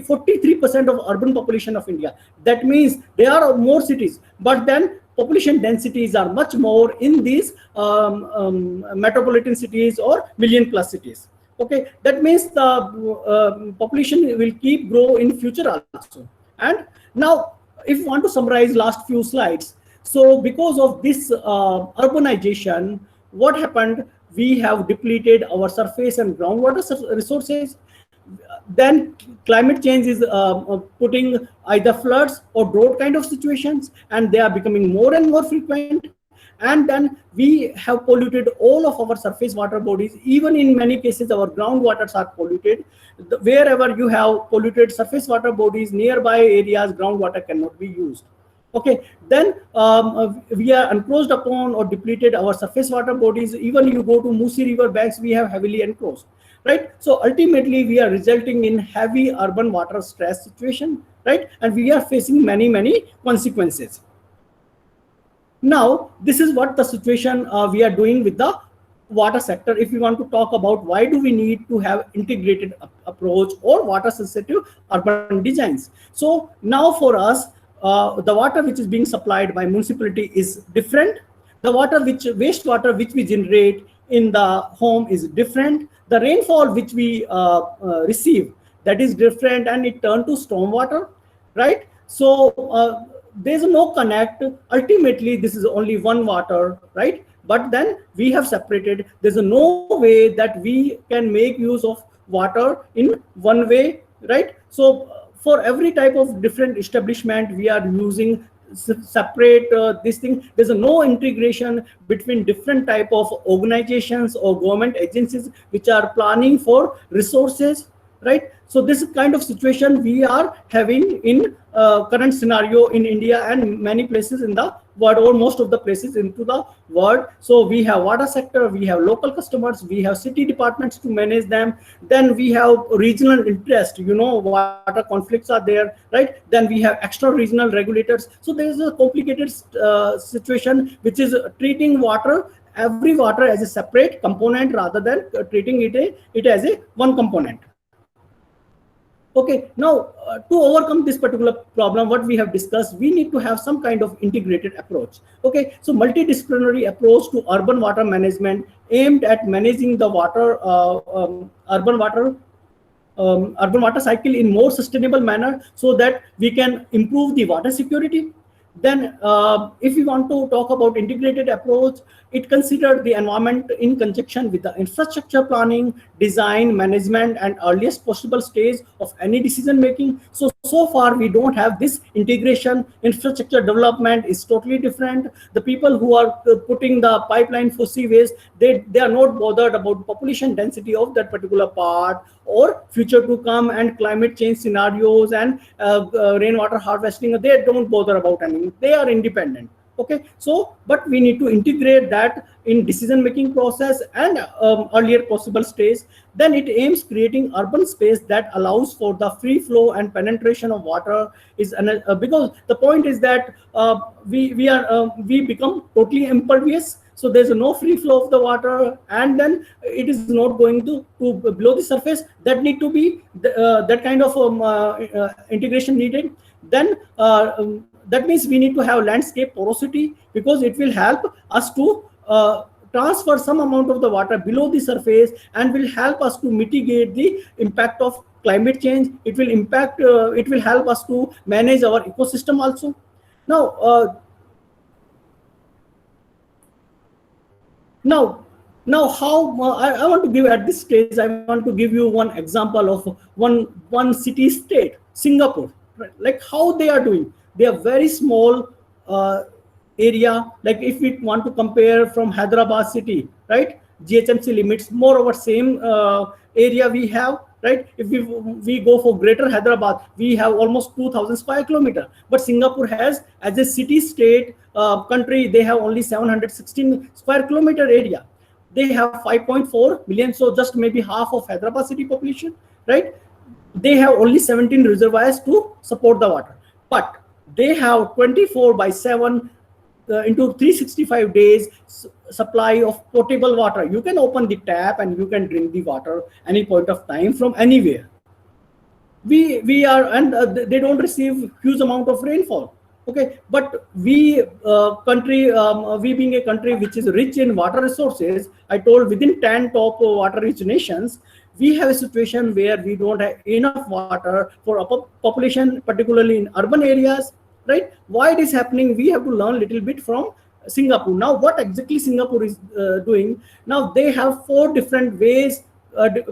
43% of urban population of India. That means there are more cities, but then population densities are much more in these metropolitan cities or million-plus cities. Okay, that means the population will keep grow in future also. And now if you want to summarize last few slides, so because of this urbanization, what happened? We have depleted our surface and groundwater resources. Then climate change is putting either floods or drought kind of situations, and they are becoming more and more frequent. And then we have polluted all of our surface water bodies. Even in many cases, our groundwaters are polluted. Wherever you have polluted surface water bodies, nearby areas, groundwater cannot be used. Okay, then we are encroached upon or depleted our surface water bodies. Even you go to Musi River banks, we have heavily encroached, right? So ultimately, we are resulting in heavy urban water stress situation, right? And we are facing many consequences. Now, this is what the situation we are doing with the water sector. If we want to talk about why do we need to have integrated approach or water sensitive urban designs. So now for us, the water which is being supplied by municipality is different. The water wastewater which we generate in the home is different. The rainfall which we receive, that is different, and it turned to stormwater, right? So there's no connect. Ultimately, this is only one water, right? But then we have separated. There's no way that we can make use of water in one way, right? So for every type of different establishment, we are using separate this thing. There's no integration between different type of organizations or government agencies which are planning for resources, right? So this kind of situation we are having in current scenario in India and many places in the world, or most of the places into the world. So we have water sector, we have local customers, we have city departments to manage them. Then we have regional interest, water conflicts are there, right? Then we have extra regional regulators. So there is a complicated situation which is treating every water as a separate component rather than treating it as a one component. Okay, now to overcome this particular problem, what we have discussed, we need to have some kind of integrated approach. Okay, so multidisciplinary approach to urban water management aimed at managing the urban water cycle in more sustainable manner so that we can improve the water security. Then if we want to talk about integrated approach, it considered the environment in conjunction with the infrastructure planning, design, management, and earliest possible stage of any decision making. So far we don't have this integration. Infrastructure development is totally different. The people who are putting the pipeline for seaways, they are not bothered about population density of that particular part or future to come and climate change scenarios and rainwater harvesting. They don't bother about anything. They are independent. Okay, so but we need to integrate that in decision making process and earlier possible stage. Then it aims creating urban space that allows for the free flow and penetration of water is because the point is that we become totally impervious. So there's no free flow of the water, and then it is not going to below the surface. That need to be that kind of integration needed. Then that means we need to have landscape porosity, because it will help us to transfer some amount of the water below the surface and will help us to mitigate the impact of climate change. It will help us to manage our ecosystem also. Now how I want to give at this stage, I want to give you one example of one city state, Singapore, right? Like how they are doing. They are very small area. Like if we want to compare from Hyderabad city, right? GHMC limits more over same area we have, right? If we go for Greater Hyderabad, we have almost 2,000 square kilometer. But Singapore has, as a city state country, they have only 716 square kilometer area. They have 5.4 million, so just maybe half of Hyderabad city population, right? They have only 17 reservoirs to support the water, but they have 24/7 into 365 days supply of potable water. You can open the tap and you can drink the water any point of time from anywhere. We are, and they don't receive huge amount of rainfall. Okay, but we being a country which is rich in water resources, I told within 10 top water rich nations, we have a situation where we don't have enough water for a population, particularly in urban areas. right? Why it is happening? We have to learn a little bit from Singapore. Now, what exactly Singapore is doing? Now they have 4 different ways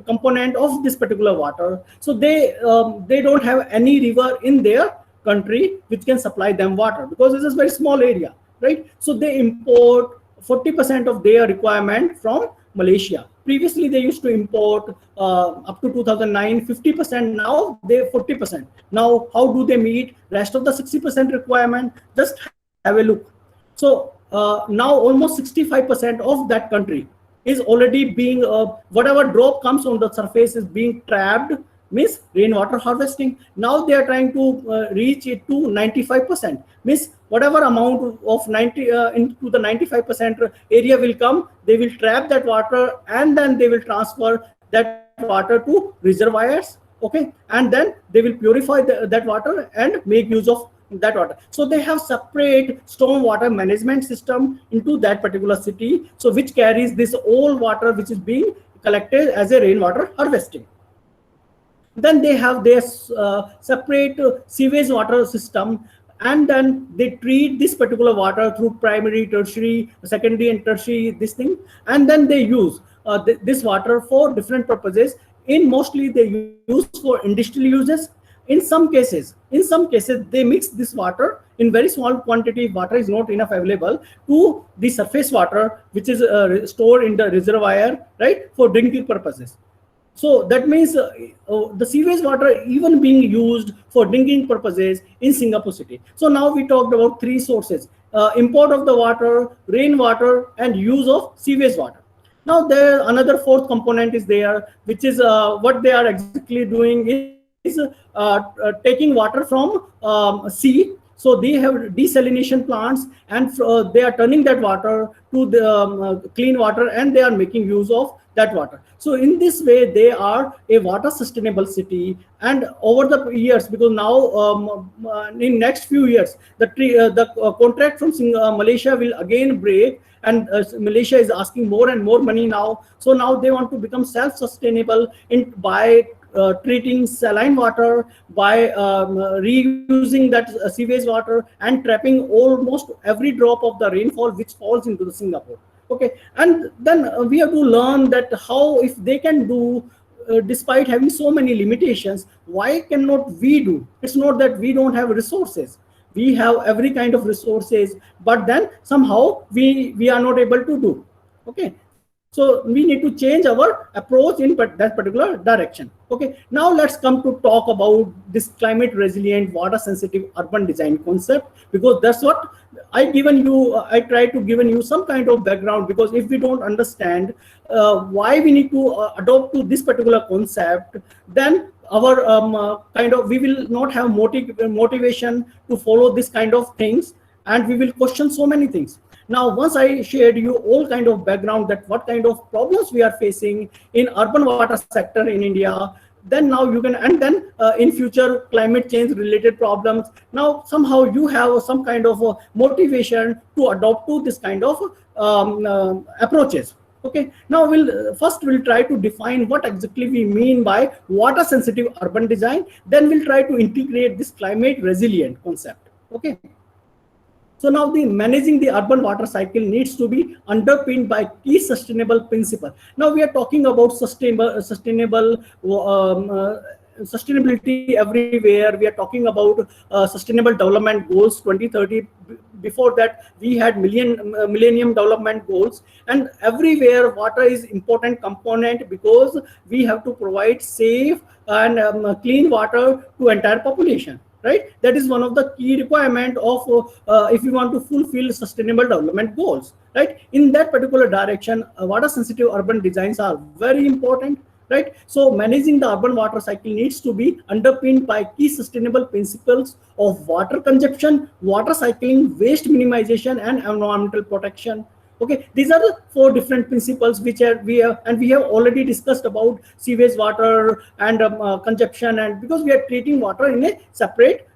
component of this particular water. So they don't have any river in their country which can supply them water, because this is a very small area, right? So they import 40% of their requirement from Malaysia. Previously, they used to import up to 2009 50%. Now they 40%. Now, how do they meet rest of the 60% requirement? Just have a look. So now almost 65% of that country is already being whatever drop comes on the surface is being trapped, means rainwater harvesting. Now they are trying to reach it to 95%, means whatever amount of 90 into the 95% area will come, they will trap that water and then they will transfer that water to reservoirs, okay, and then they will purify that water and make use of that water. So they have separate stormwater management system into that particular city, so which carries this all water which is being collected as a rainwater harvesting. Then they have their separate sewage water system, and then they treat this particular water through primary, tertiary, secondary and tertiary, this thing, and then they use this water for different purposes. In mostly they use for industrial uses. In some cases they mix this water in very small quantity. Water is not enough available to the surface water which is stored in the reservoir, right, for drinking purposes. So that means the sewage water even being used for drinking purposes in Singapore city. So now we talked about 3 sources: import of the water, rainwater, and use of sewage water. Now there another 4th component is there, which is what they are exactly doing is taking water from sea. So they have desalination plants, and they are turning that water to the clean water, and they are making use of that water. So in this way, they are a water sustainable city. And over the years, because now in next few years, the contract from Malaysia will again break, and Malaysia is asking more and more money now. So now they want to become self-sustainable by treating saline water, by reusing that sewage water and trapping almost every drop of the rainfall which falls into the Singapore. Okay, and then we have to learn that how, if they can do despite having so many limitations, why cannot we do? It's not that we don't have resources. We have every kind of resources, but then somehow we are not able to do. Okay, so we need to change our approach in that particular direction. Okay, now let's come to talk about this climate resilient, water sensitive urban design concept, because that's what I try to given you some kind of background, because if we don't understand why we need to adopt to this particular concept, then our we will not have motivation to follow this kind of things, and we will question so many things. Now, once I shared you all kind of background that what kind of problems we are facing in urban water sector in India, then now you can, and then in future climate change related problems, now somehow you have some kind of motivation to adopt to this kind of approaches. Okay, now we'll try to define what exactly we mean by water sensitive urban design, then we'll try to integrate this climate resilient concept. Okay, so now the managing the urban water cycle needs to be underpinned by key sustainable principles. Now we are talking about sustainability everywhere. We are talking about sustainable development goals 2030. Before that we had millennium development goals, and everywhere water is important component, because we have to provide safe and clean water to entire population, right? That is one of the key requirement of if you want to fulfill sustainable development goals, right? In that particular direction, water sensitive urban designs are very important, right? So managing the urban water cycle needs to be underpinned by key sustainable principles of water consumption, water cycling, waste minimization, and environmental protection. Okay, these are the 4 different principles which we have already discussed about sewage water and consumption, and because we are treating water in a separate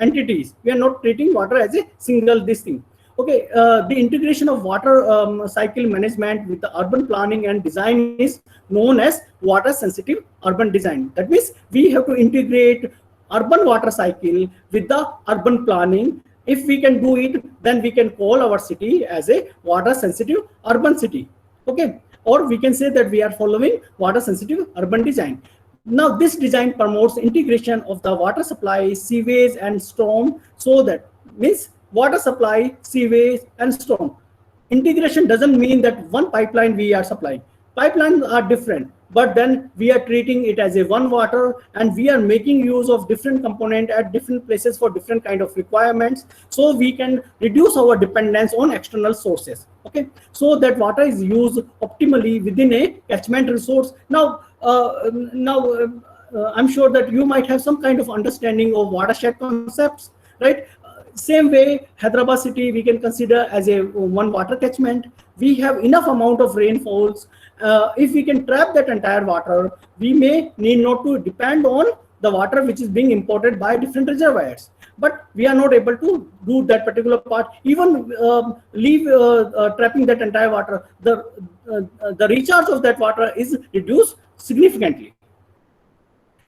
entities, we are not treating water as a single this thing. Okay, the integration of water cycle management with the urban planning and design is known as water sensitive urban design. That means we have to integrate urban water cycle with the urban planning. If we can do it, then we can call our city as a water sensitive urban city. Okay, or we can say that we are following water sensitive urban design. Now this design promotes integration of the water supply, sewage and storm, so that means water supply, sewage and storm. Integration doesn't mean that one pipeline we are supplying. Pipelines are different, but then we are treating it as a one water, and we are making use of different component at different places for different kind of requirements, so we can reduce our dependence on external sources. Okay, so that water is used optimally within a catchment resource. Now I'm sure that you might have some kind of understanding of watershed concepts, right? Same way, Hyderabad city we can consider as a one water catchment. We have enough amount of rainfalls. If we can trap that entire water, we may need not to depend on the water which is being imported by different reservoirs. But we are not able to do that particular part. Even trapping that entire water, the recharge of that water is reduced significantly.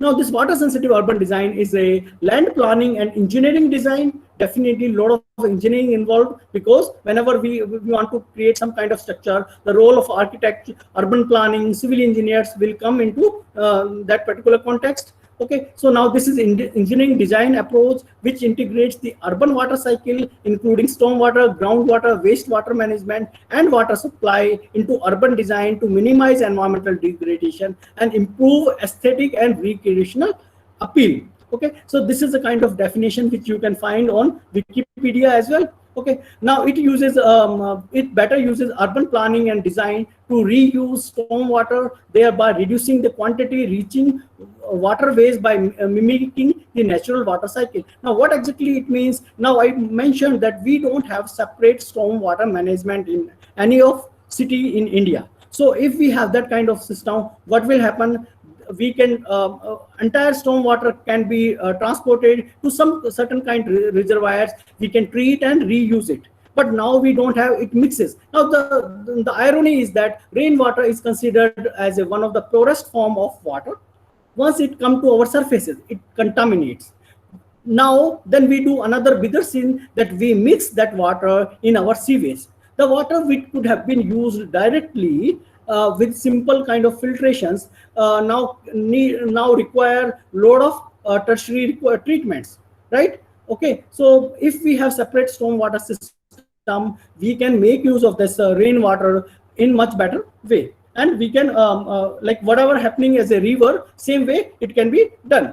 Now, this water sensitive urban design is a land planning and engineering design. Definitely a lot of engineering involved, because whenever we want to create some kind of structure, the role of architect, urban planning, civil engineers will come into that particular context. Okay, so now this is engineering design approach which integrates the urban water cycle, including stormwater, groundwater, wastewater management, and water supply into urban design to minimize environmental degradation and improve aesthetic and recreational appeal. Okay, so this is the kind of definition which you can find on Wikipedia as well. Okay, now it uses it better uses urban planning and design to reuse stormwater, thereby reducing the quantity reaching waterways by mimicking the natural water cycle. Now, what exactly it means? Now, I mentioned that we don't have separate stormwater management in any of city in India. So, if we have that kind of system, what will happen? We can entire stormwater can be transported to some certain kind of reservoirs. We can treat and reuse it. But now we don't have it mixes. Now the irony is that rainwater is considered as one of the purest form of water. Once it comes to our surfaces, it contaminates. Now then we do another bigger sin, that we mix that water in our sewage. The water which could have been used directly with simple kind of filtrations now require lot of tertiary treatments, right? Okay, so if we have separate stormwater system, we can make use of this rainwater in much better way, and we can like whatever happening as a river, same way it can be done.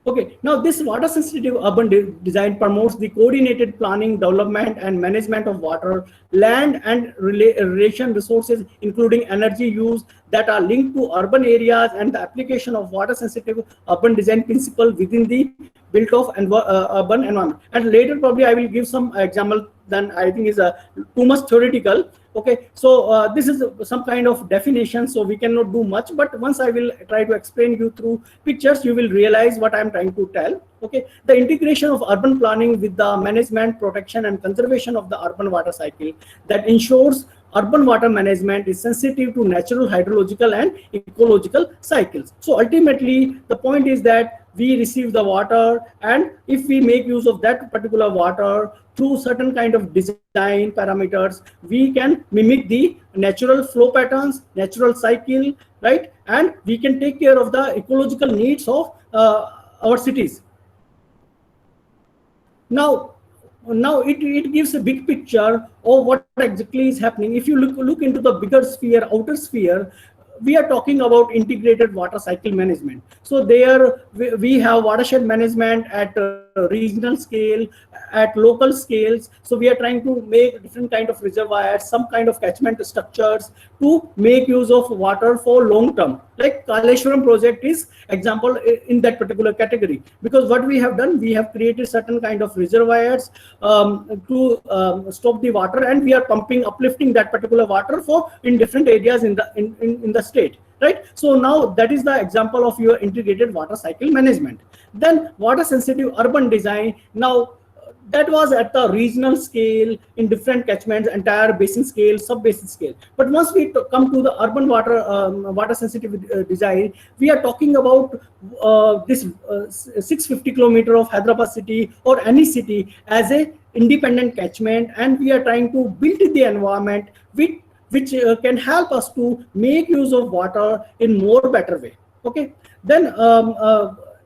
Okay, now this water sensitive urban design promotes the coordinated planning, development and management of water, land and relation resources, including energy use, that are linked to urban areas, and the application of water sensitive urban design principle within the built of urban environment. And later probably I will give some example, then I think is too much theoretical. Okay, so this is some kind of definition, so we cannot do much, but once I will try to explain you through pictures, you will realize what I am trying to tell. Okay, the integration of urban planning with the management, protection and conservation of the urban water cycle that ensures urban water management is sensitive to natural hydrological and ecological cycles. So ultimately the point is that we receive the water, and if we make use of that particular water through certain kind of design parameters, we can mimic the natural flow patterns, natural cycle, right? And we can take care of the ecological needs of our cities. Now it gives a big picture of what exactly is happening. If you look into the bigger sphere, outer sphere, we are talking about integrated water cycle management. So there we have watershed management at regional scale, at local scales. So we are trying to make different kind of reservoirs, some kind of catchment structures to make use of water for long term. Like Kaleshwaram project is example in that particular category, because what we have done, we have created certain kind of reservoirs to stop the water, and we are pumping, uplifting that particular water for in different areas in the state, right? So now that is the example of your integrated water cycle management. Then water sensitive urban design. Now that was at the regional scale in different catchments, entire basin scale, sub-basin scale. But once we come to the urban water sensitive design, we are talking about this 650 kilometer of Hyderabad city or any city as a independent catchment, and we are trying to build the environment which can help us to make use of water in more better way. Okay, then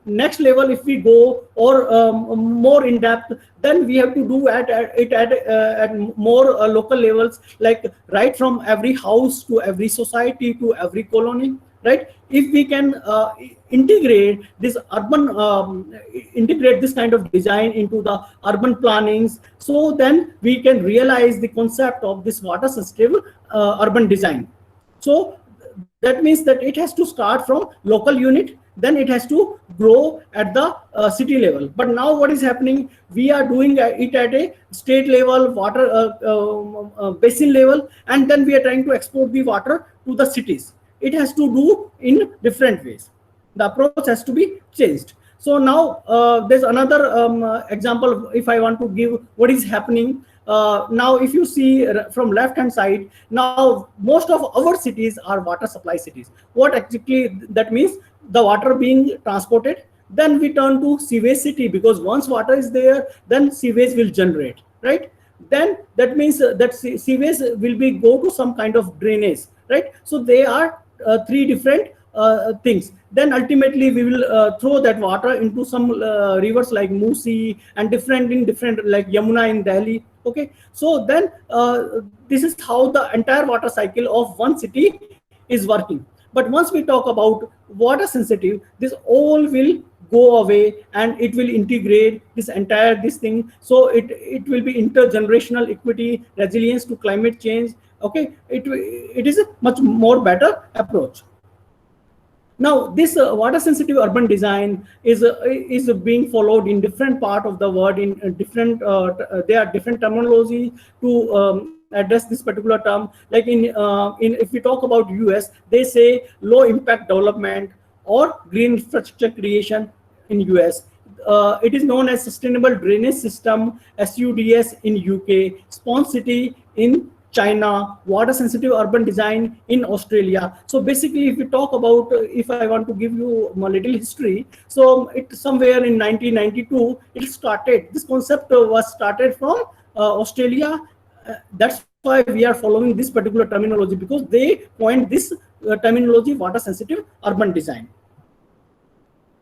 next level, if we go or more in depth, then we have to do at more local levels, like right from every house to every society to every colony, right? If we can integrate this integrate this kind of design into the urban plannings, so then we can realize the concept of this water sensitive urban design. So that means that it has to start from local unit, then it has to grow at the city level. But now what is happening, we are doing it at a state level, water basin level, and then we are trying to export the water to the cities. It has to do in different ways. The approach has to be changed. So now there's another example, if I want to give what is happening. Now if you see from left hand side, now most of our cities are water supply cities. What exactly that means? The water being transported, then we turn to sewage city, because once water is there, then sewage will generate, right? Then that means that sewage will be go to some kind of drainage, right? So they are three different things. Then ultimately we will throw that water into some rivers like Musi and different like Yamuna in Delhi. Okay, so then this is how the entire water cycle of one city is working. But once we talk about water sensitive, this all will go away and it will integrate this entire thing. So it will be intergenerational equity, resilience to climate change. Okay, it is a much more better approach. Now this water sensitive urban design is being followed in different part of the world in different there are different terminology to address this particular term. Like in if we talk about US, they say low impact development or green infrastructure creation in US. It is known as sustainable drainage system, SUDS in UK, Spawn City in China, water sensitive urban design in Australia. So basically, if we talk about, if I want to give you a little history, so it somewhere in 1992, it started, this concept was started from Australia. That's why we are following this particular terminology, because they coined this terminology, water sensitive urban design.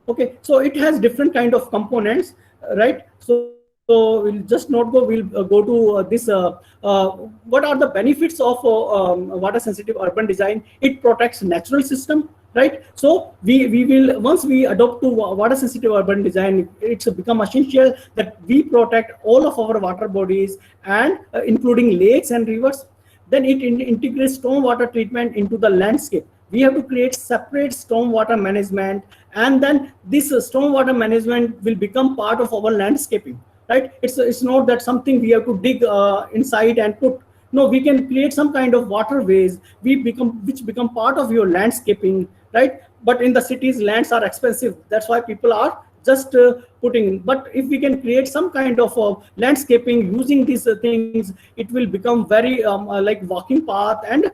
Okay, so it has different kind of components, right? So we'll just not go, we'll go to this, what are the benefits of water sensitive urban design? It protects natural system, right? So we will, once we adopt to water sensitive urban design, it's become essential that we protect all of our water bodies and including lakes and rivers. Then it integrates stormwater treatment into the landscape. We have to create separate stormwater management, and then this stormwater management will become part of our landscaping, right? It's not that something we have to dig inside and put. No, we can create some kind of waterways which become part of your landscaping, right? But in the cities, lands are expensive. That's why people are just putting. But if we can create some kind of landscaping using these things, it will become very like walking path, and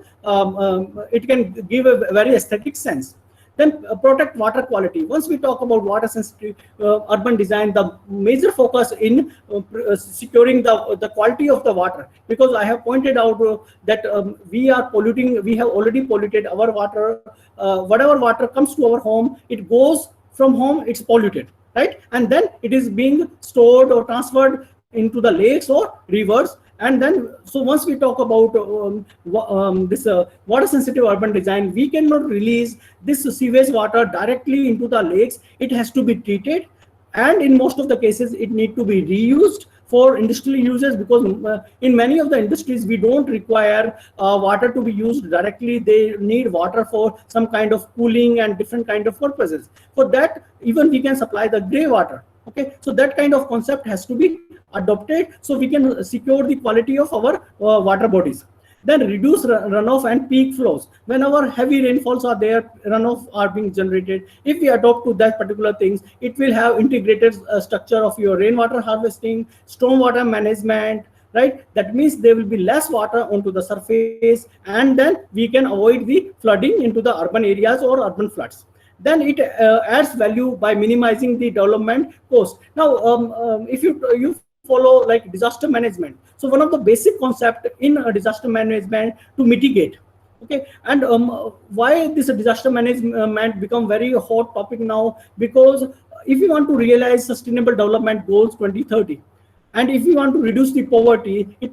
it can give a very aesthetic sense. Then protect water quality. Once we talk about water sensitive urban design, the major focus in securing the quality of the water, because I have pointed out that we are polluting, we have already polluted our water. Whatever water comes to our home, it goes from home, it's polluted, right? And then it is being stored or transferred into the lakes or rivers. And then, so once we talk about this water sensitive urban design, we cannot release this sewage water directly into the lakes. It has to be treated, and in most of the cases it need to be reused for industrial uses, because in many of the industries we don't require water to be used directly. They need water for some kind of cooling and different kind of purposes. For that, even we can supply the grey water. Okay, so that kind of concept has to be adopted, so we can secure the quality of our water bodies. Then reduce runoff and peak flows. Whenever heavy rainfalls are there, runoff are being generated. If we adopt to that particular things, it will have integrated structure of your rainwater harvesting, stormwater management, right? That means there will be less water onto the surface, and then we can avoid the flooding into the urban areas or urban floods. Then it adds value by minimizing the development cost. Now, if you follow like disaster management, so one of the basic concept in disaster management to mitigate. Okay, and why this disaster management become very hot topic now? Because if you want to realize sustainable development goals 2030, and if we want to reduce the poverty, it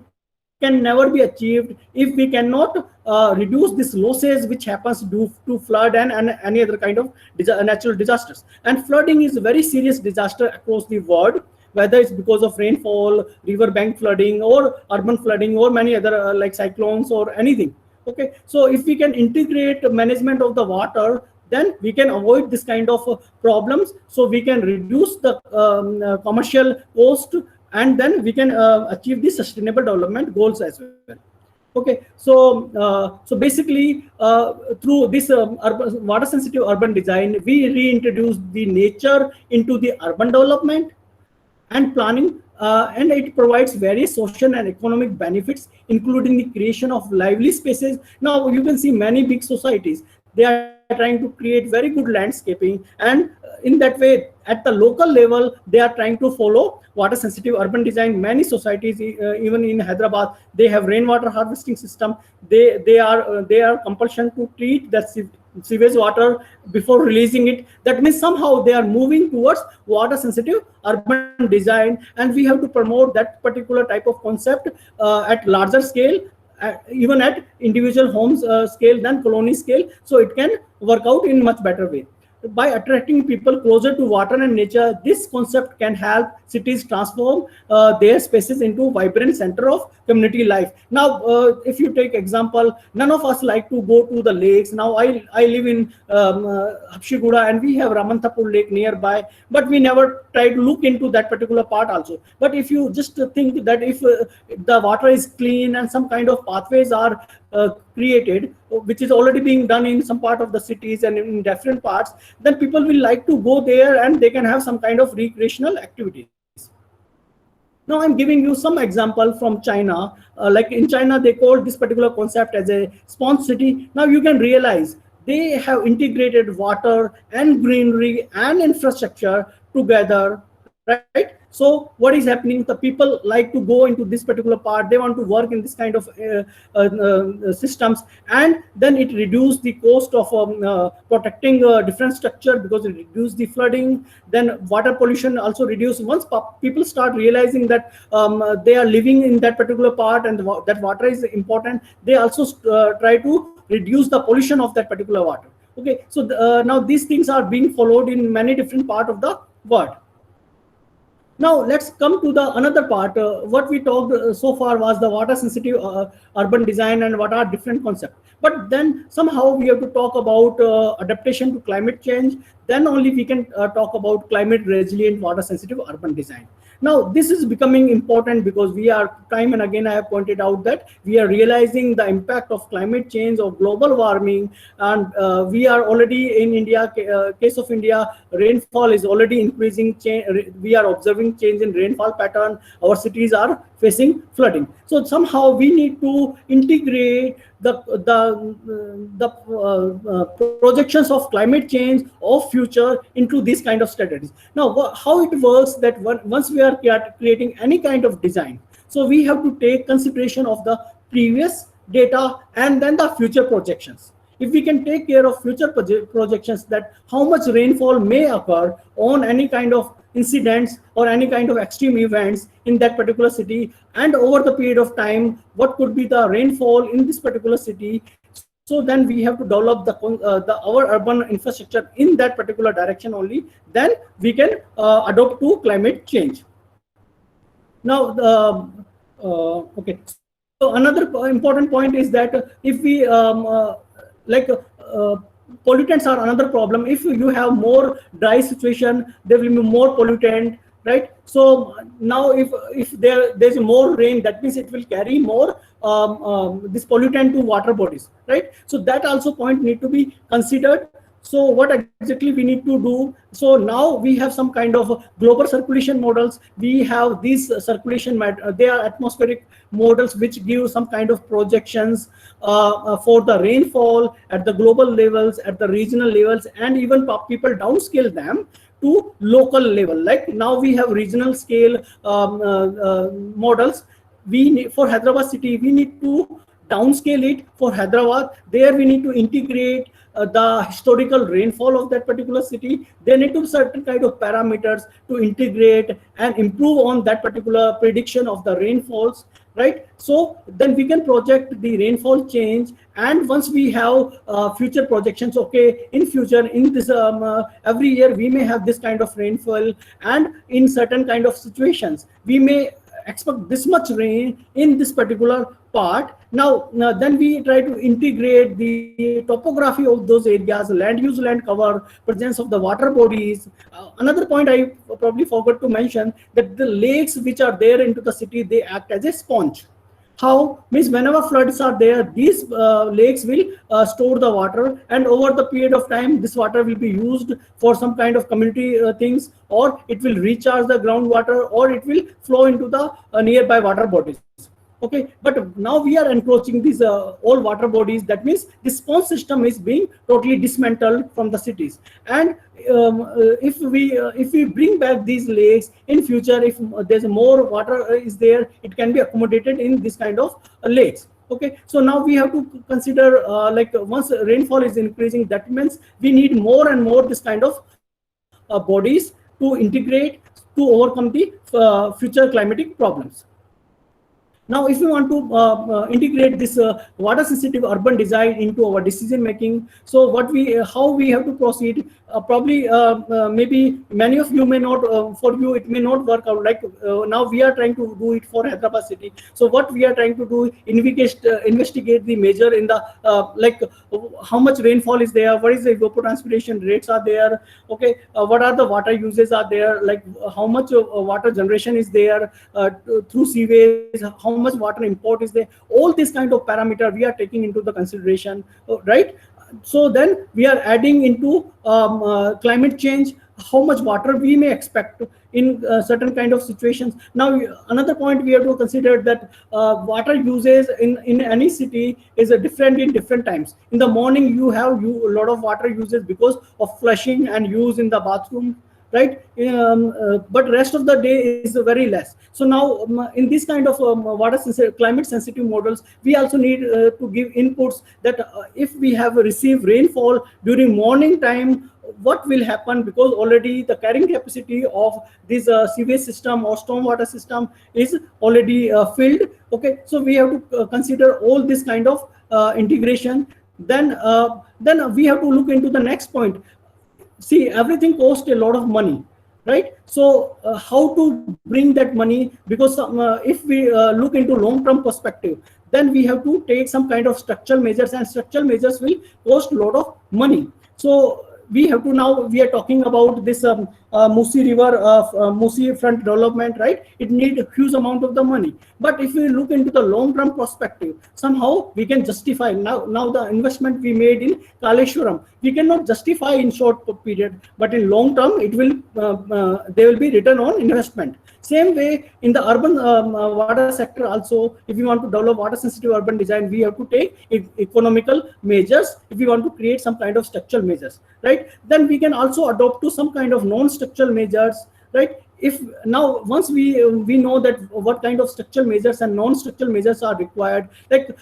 can never be achieved if we cannot reduce these losses which happens due to flood and any other kind of natural disasters. And flooding is a very serious disaster across the world, whether it's because of rainfall, river bank flooding, or urban flooding, or many other like cyclones or anything. Okay, so if we can integrate management of the water, then we can avoid this kind of problems. So we can reduce the commercial cost, and then we can achieve the sustainable development goals as well. Okay, so so basically through this water sensitive urban design, we reintroduce the nature into the urban development and planning, and it provides various social and economic benefits, including the creation of lively spaces. Now you can see many big societies, they are trying to create very good landscaping, and in that way at the local level they are trying to follow water sensitive urban design. Many societies, even in Hyderabad, they have rainwater harvesting system. They are compulsion to treat the sewage water before releasing it. That means somehow they are moving towards water sensitive urban design, and we have to promote that particular type of concept at larger scale, even at individual homes scale than colony scale, so it can work out in much better way. By attracting people closer to water and nature, this concept can help cities transform their spaces into vibrant center of community life. Now, if you take example, none of us like to go to the lakes. Now, I live in Hapshiguda, and we have Ramanthapur Lake nearby, but we never try to look into that particular part also. But if you just think that if the water is clean and some kind of pathways are created, which is already being done in some part of the cities and in different parts, then people will like to go there and they can have some kind of recreational activities. Now I'm giving you some example from China. Like in China, they call this particular concept as a sponge city. Now you can realize they have integrated water and greenery and infrastructure together, right? So what is happening? The people like to go into this particular part. They want to work in this kind of systems, and then it reduces the cost of protecting different structure, because it reduces the flooding. Then water pollution also reduced. Once people start realizing that they are living in that particular part and that water is important, they also try to reduce the pollution of that particular water. Okay, so now these things are being followed in many different parts of the world. Now let's come to the another part. What we talked so far was the water sensitive urban design and what are different concepts. But then somehow we have to talk about adaptation to climate change. Then only we can talk about climate resilient water sensitive urban design. Now this is becoming important because we are, time and again I have pointed out that we are realizing the impact of climate change or global warming, and we are already in India, case of India, rainfall is already increasing. We are observing change in rainfall pattern. Our cities are facing flooding. So somehow we need to integrate the projections of climate change of future into these kind of strategies. Now, how it works that once we are creating any kind of design, so we have to take consideration of the previous data and then the future projections. If we can take care of future projections, that how much rainfall may occur on any kind of incidents or any kind of extreme events in that particular city, and over the period of time, what could be the rainfall in this particular city. So then we have to develop our urban infrastructure in that particular direction only. Then we can adopt to climate change. Now, okay. So another important point is that if we pollutants are another problem. If you have more dry situation, there will be more pollutant, right? So now if there's more rain, that means it will carry more this pollutant to water bodies, right? So that also point need to be considered. So what exactly we need to do? So now we have some kind of global circulation models. We have these they are atmospheric models which give some kind of projections for the rainfall at the global levels, at the regional levels, and even people downscale them to local level. Like now we have regional scale models. We need, for Hyderabad city, we need to downscale it for Hyderabad. There we need to integrate the historical rainfall of that particular city. There need to be certain kind of parameters to integrate and improve on that particular prediction of the rainfalls, right? So then we can project the rainfall change. And once we have future projections, okay, in future, in this every year we may have this kind of rainfall, and in certain kind of situations we may expect this much rain in this particular part. Now then we try to integrate the topography of those areas, land use, land cover, presence of the water bodies. Another point I probably forgot to mention, that the lakes which are there into the city, they act as a sponge. How? Means whenever floods are there, these lakes will store the water, and over the period of time this water will be used for some kind of community things, or it will recharge the groundwater, or it will flow into the nearby water bodies. Okay, but now we are encroaching these all water bodies. That means the sponge system is being totally dismantled from the cities. And if we bring back these lakes in future, if there's more water is there, it can be accommodated in this kind of lakes. Okay, so now we have to consider like once rainfall is increasing, that means we need more and more this kind of bodies to integrate to overcome the future climatic problems. Now, if we want to integrate this water sensitive urban design into our decision making, so how we have to proceed, probably maybe many of you may not, for you it may not work out. Like now we are trying to do it for Hyderabad city. So what we are trying to do, investigate the measure in the like how much rainfall is there, what is the evapotranspiration rates are there, okay, what are the water uses are there, like how much water generation is there through sewage, how much water import is there. All this kind of parameter we are taking into the consideration, right? So then we are adding into climate change, how much water we may expect in certain kind of situations. Now another point we have to consider, that water uses in any city is different in different times. In the morning you have a lot of water uses because of flushing and use in the bathroom, right? But rest of the day is very less. So now in this kind of water sensitive, climate sensitive models, we also need to give inputs that if we have received rainfall during morning time, what will happen, because already the carrying capacity of this sewage system or stormwater system is already filled. Okay, so we have to consider all this kind of integration. Then we have to look into the next point. See, everything costs a lot of money, right? So how to bring that money? Because if we look into long-term perspective, then we have to take some kind of structural measures, and structural measures will cost a lot of money. So we have to, now we are talking about this Musi River, Musi front development, right? It needs a huge amount of the money. But if we look into the long-term perspective, somehow we can justify now the investment we made in Kaleshwaram. We cannot justify in short period, but in long term, it will there will be return on investment. Same way in the urban water sector also, if we want to develop water sensitive urban design, we have to take economical measures if we want to create some kind of structural measures, right? Then we can also adopt to some kind of non-structural measures, right? If now once we know that what kind of structural measures and non-structural measures are required, like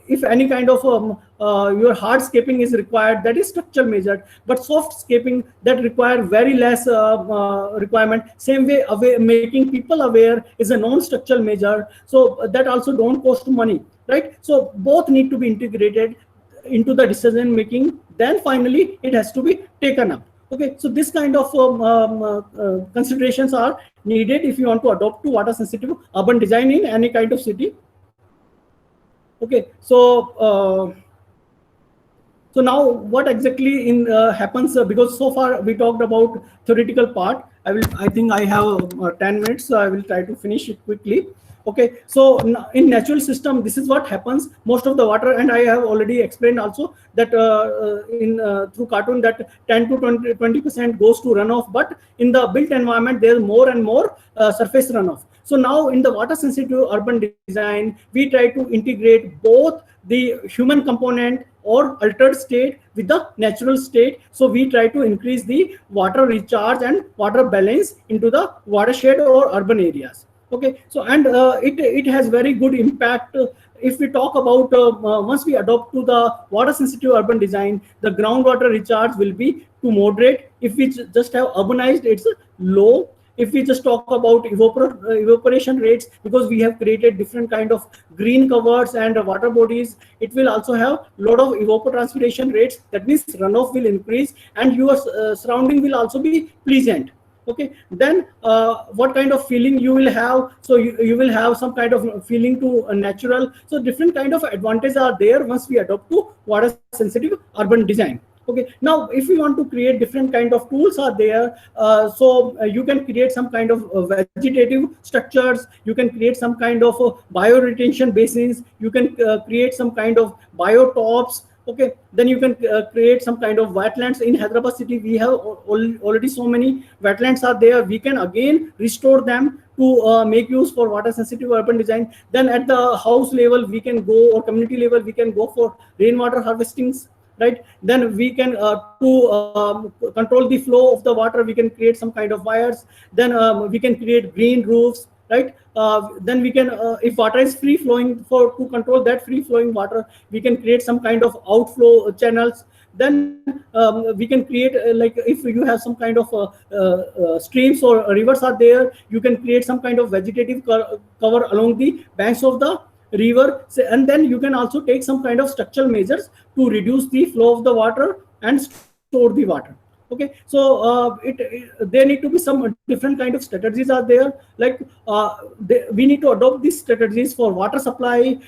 if any kind of your hardscaping is required, that is structural measure, but softscaping that require very less requirement. Same way, making people aware is a non-structural measure, so that also don't cost money, right? So both need to be integrated into the decision making. Then finally it has to be taken up. Okay, so this kind of considerations are needed if you want to adopt to water sensitive urban design in any kind of city. Okay, so so now what exactly happens, because so far we talked about theoretical part, I think I have 10 minutes, so I will try to finish it quickly. Okay, so in natural system, this is what happens. Most of the water, and I have already explained also that through cartoon that 10 to 20% goes to runoff, but in the built environment, there is more and more surface runoff. So now in the water sensitive urban design, we try to integrate both the human component or altered state with the natural state. So we try to increase the water recharge and water balance into the watershed or urban areas. Okay, so and it has very good impact. If we talk about once we adopt to the water sensitive urban design, the groundwater recharge will be to moderate. If we just have urbanized, it's low. If we just talk about evaporation rates, because we have created different kind of green covers and water bodies, it will also have lot of evapotranspiration rates. That means runoff will increase and your surrounding will also be pleasant. Okay, then what kind of feeling you will have? So you will have some kind of feeling to natural. So different kind of advantages are there once we adopt to water sensitive urban design. Okay, now if you want to create different kind of tools are there, you can create some kind of vegetative structures, you can create some kind of bioretention basins, you can create some kind of biotops. Okay, then you can create some kind of wetlands. In Hyderabad city we have already so many wetlands are there. We can again restore them to make use for water sensitive urban design. Then at the house level we can go, or community level we can go for rainwater harvestings, right? Then we can control the flow of the water, we can create some kind of wires. Then we can create green roofs, right? Then we can if water is free flowing, to control that free flowing water, we can create some kind of outflow channels. Then we can create like if you have some kind of streams or rivers are there, you can create some kind of vegetative cover along the banks of the river. And then you can also take some kind of structural measures to reduce the flow of the water and store the water. Okay, so there need to be some different kind of strategies are there. Like we need to adopt these strategies for water supply.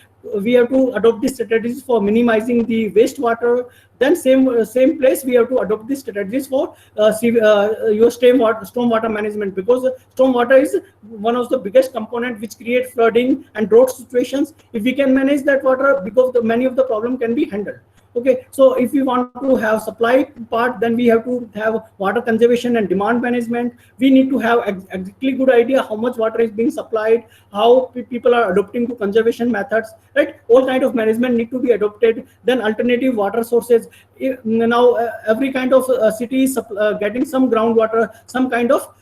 We have to adopt these strategies for minimizing the wastewater. Then same place we have to adopt these strategies for your stormwater management, because stormwater is one of the biggest component which create flooding and drought situations. If we can manage that water, because many of the problem can be handled. Okay, so if we want to have supply part, then we have to have water conservation and demand management. We need to have exactly good idea how much water is being supplied, how people are adopting to conservation methods, right? All kind of management need to be adopted. Then alternative water sources. Now every kind of city is getting some groundwater, some kind of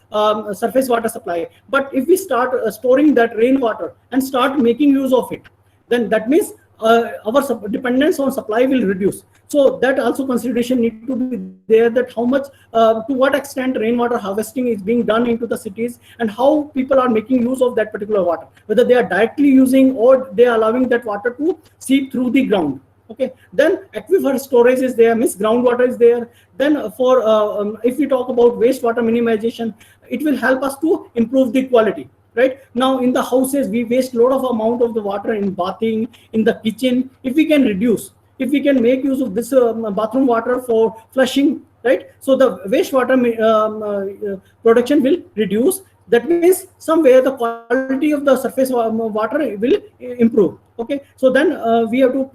surface water supply. But if we start storing that rainwater and start making use of it, then that means our dependence on supply will reduce. So that also consideration need to be there, that how much to what extent rainwater harvesting is being done into the cities, and how people are making use of that particular water, whether they are directly using or they are allowing that water to seep through the ground. Okay, then aquifer storage is there, means groundwater is there. Then for if we talk about wastewater minimization, it will help us to improve the quality. Right now in the houses we waste a lot of amount of the water in bathing, in the kitchen. If we can reduce, if we can make use of this bathroom water for flushing, right? So the wastewater production will reduce. That means somewhere the quality of the surface water will improve. Okay, so then we have to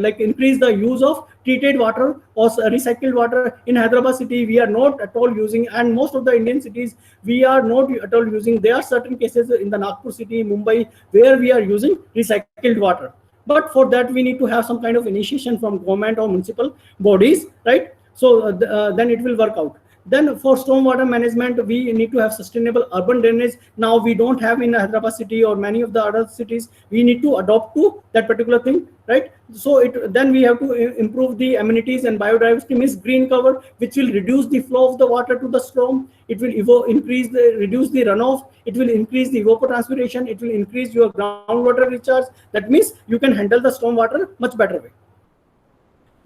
like increase the use of treated water or recycled water. In Hyderabad city we are not at all using, and most of the Indian cities we are not at all using. There are certain cases in the Nagpur city, Mumbai, where we are using recycled water. But for that we need to have some kind of initiation from government or municipal bodies, right? So then it will work out. Then for stormwater management, we need to have sustainable urban drainage. Now we don't have in Hyderabad city or many of the other cities. We need to adopt to that particular thing, right? So then we have to improve the amenities and biodiversity, means green cover, which will reduce the flow of the water to the storm. It will reduce the runoff. It will increase the evapotranspiration. It will increase your groundwater recharge. That means you can handle the stormwater much better way.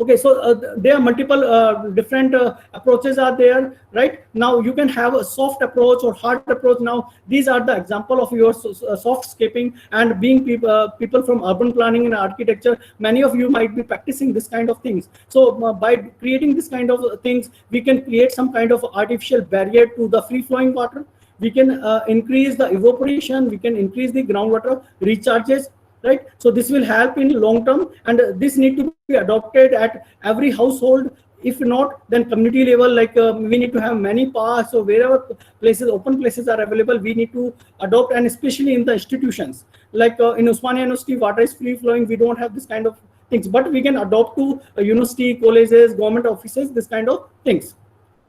Okay, so there are multiple different approaches are there, right? Now you can have a soft approach or hard approach. Now these are the example of your soft scaping, and being people from urban planning and architecture, many of you might be practicing this kind of things. So by creating this kind of things, we can create some kind of artificial barrier to the free flowing water. We can increase the evaporation, we can increase the groundwater recharges, right? So this will help in long term, and this need to be adopted at every household. If not, then community level, like we need to have many parks, so wherever places, open places are available, we need to adopt, and especially in the institutions. Like in Osmania University, water is free flowing, we don't have this kind of things, but we can adopt to university, colleges, government offices, this kind of things.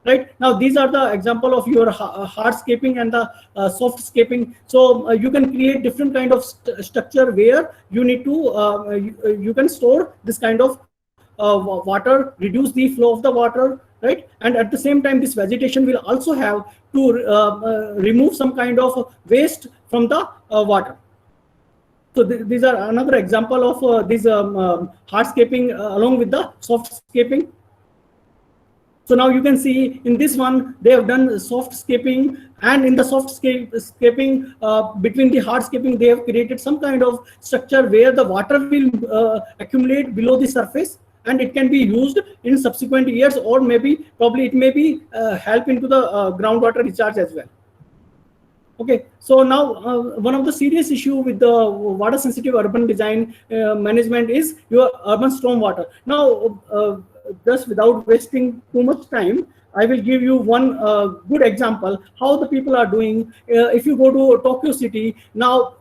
Right now, these are the example of your hardscaping and the softscaping. So you can create different kind of structure where you need to you can store this kind of water, reduce the flow of the water, right? And at the same time, this vegetation will also have to remove some kind of waste from the water. So these are another example of this hardscaping along with the softscaping. So now you can see in this one, they have done soft scaping, and in the soft scaping between the hard scaping, they have created some kind of structure where the water will accumulate below the surface, and it can be used in subsequent years, or maybe probably it may be help into the groundwater recharge as well. Okay, so now one of the serious issue with the water sensitive urban design management is your urban storm water. Now, just without wasting too much time, I will give you one good example how the people are doing. If you go to Tokyo City, now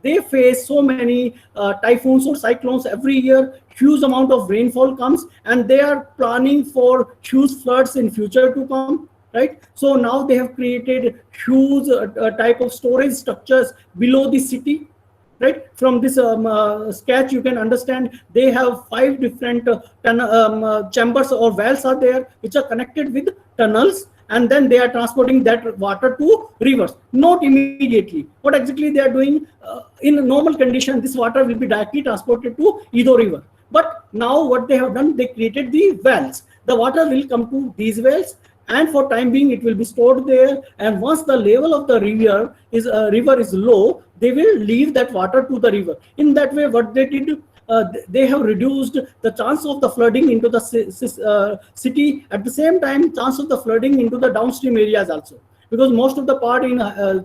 they face so many typhoons or cyclones every year. Huge amount of rainfall comes, and they are planning for huge floods in future to come. Right, so now they have created huge type of storage structures below the city. Right, from this sketch you can understand they have 5 different chambers or wells are there, which are connected with tunnels, and then they are transporting that water to rivers. Not immediately, what exactly they are doing, in normal condition this water will be directly transported to Edo river, but now what they have done, they created the wells. The water will come to these wells, and for time being it will be stored there, and once the level of the river is low, they will leave that water to the river. In that way, what they did, they have reduced the chance of the flooding into the city. At the same time, chance of the flooding into the downstream areas also, because most of the part in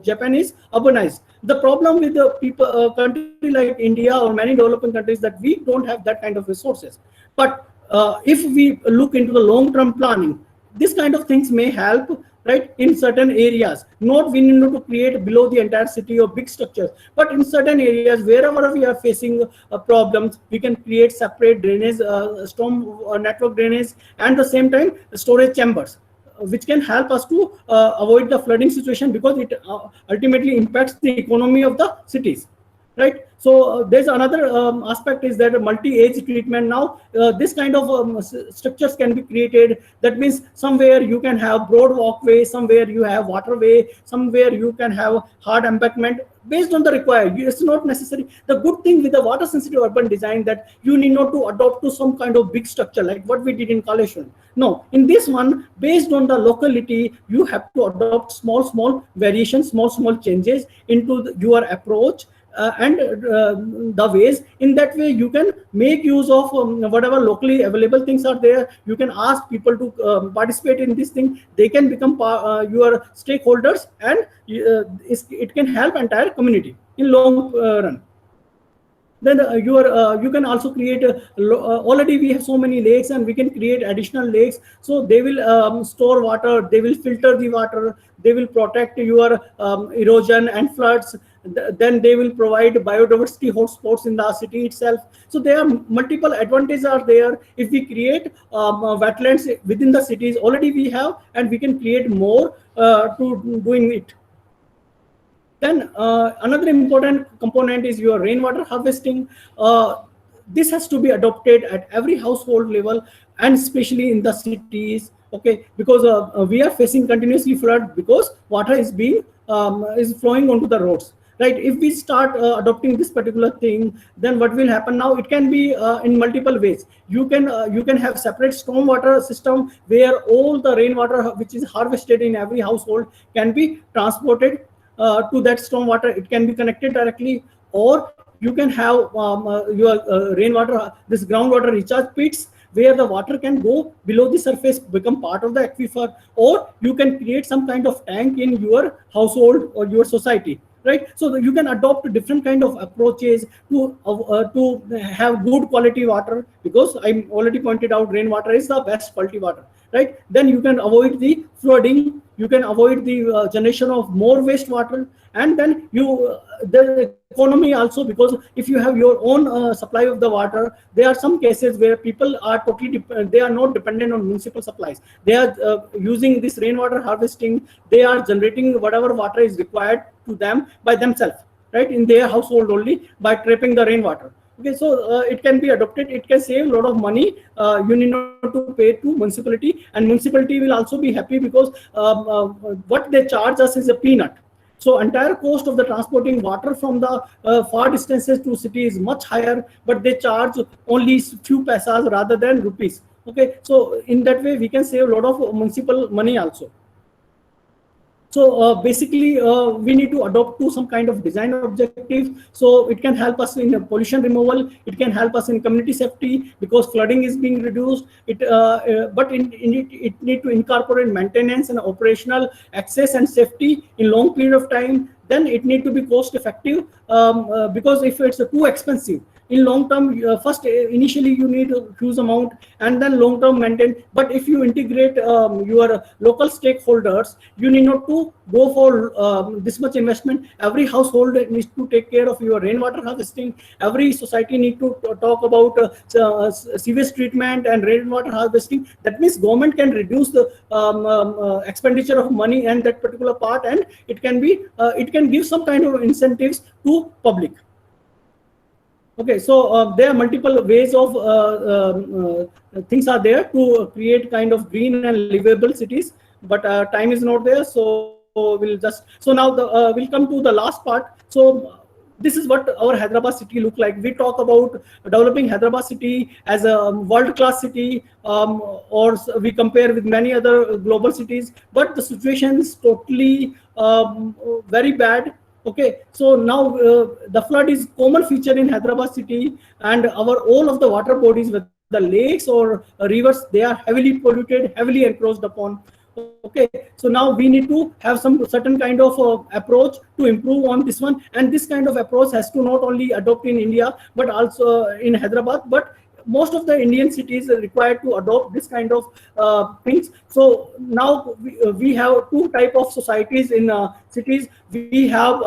Japan is urbanized. The problem with the people country like India or many developing countries, that we don't have that kind of resources. But if we look into the long-term planning, this kind of things may help, right, in certain areas. Not we need to create below the entire city or big structures, but in certain areas wherever we are facing problems, we can create separate drainage, storm network drainage, and at the same time storage chambers, which can help us to avoid the flooding situation, because it ultimately impacts the economy of the cities. Right, so there's another aspect is that multi-age treatment. Now this kind of structures can be created. That means somewhere you can have broad walkway, somewhere you have waterway, somewhere you can have hard embankment based on the required. It's not necessary. The good thing with the water sensitive urban design, that you need not to adopt to some kind of big structure like what we did in Kaleshwaram. No, in this one, based on the locality, you have to adopt small variations, small changes into your approach. And the ways, in that way you can make use of whatever locally available things are there. You can ask people to participate in this thing. They can become your stakeholders, and it can help entire community in long run. Then you can also create already we have so many lakes, and we can create additional lakes, so they will store water, they will filter the water, they will protect your erosion and floods. Then they will provide biodiversity hotspots in the city itself. So there are multiple advantages are there. If we create wetlands within the cities, already we have, and we can create more to doing it. Then another important component is your rainwater harvesting. This has to be adopted at every household level, and especially in the cities. Okay, because we are facing continuously flood because water is being is flowing onto the roads. right? If we start adopting this particular thing, then what will happen now? It can be in multiple ways. You can have separate stormwater system where all the rainwater which is harvested in every household can be transported to that stormwater. It can be connected directly, or you can have your rainwater, this groundwater recharge pits, where the water can go below the surface, become part of the aquifer, or you can create some kind of tank in your household or your society, right? So you can adopt different kind of approaches to have good quality water, because I already pointed out rainwater is the best quality water, right? Then you can avoid the flooding, you can avoid the generation of more wastewater, and then the economy also, because if you have your own supply of the water, there are some cases where people are they are not dependent on municipal supplies. They are using this rainwater harvesting, they are generating whatever water is required to them by themselves, right, in their household only, by trapping the rainwater. Okay, so it can be adopted. It can save a lot of money. You need not to pay to municipality, and municipality will also be happy, because what they charge us is a peanut. So entire cost of the transporting water from the far distances to city is much higher, but they charge only few paisas rather than rupees. Okay, so in that way we can save a lot of municipal money also. So basically, we need to adopt to some kind of design objective. So it can help us in pollution removal. It can help us in community safety, because flooding is being reduced. But it need to incorporate maintenance and operational access and safety in long period of time. Then it need to be cost effective, because if it's too expensive, in long term, first initially you need a huge amount, and then long term maintain. But if you integrate your local stakeholders, you need not to go for this much investment. Every household needs to take care of your rainwater harvesting. Every society need to talk about sewage treatment and rainwater harvesting. That means government can reduce the expenditure of money and that particular part, and it can give some kind of incentives to public. Okay, so there are multiple ways of things are there to create kind of green and livable cities, but time is not there, so we'll just, so now we'll come to the last part. So this is what our Hyderabad city look like. We talk about developing Hyderabad city as a world-class city, or we compare with many other global cities, but the situation is totally very bad. Okay, so now the flood is common feature in Hyderabad city, and all of the water bodies, whether the lakes or rivers, they are heavily polluted, heavily encroached upon. Okay, so now we need to have some certain kind of approach to improve on this one, and this kind of approach has to not only adopt in India but also in Hyderabad, but most of the Indian cities are required to adopt this kind of things. So now we have two type of societies in cities. We have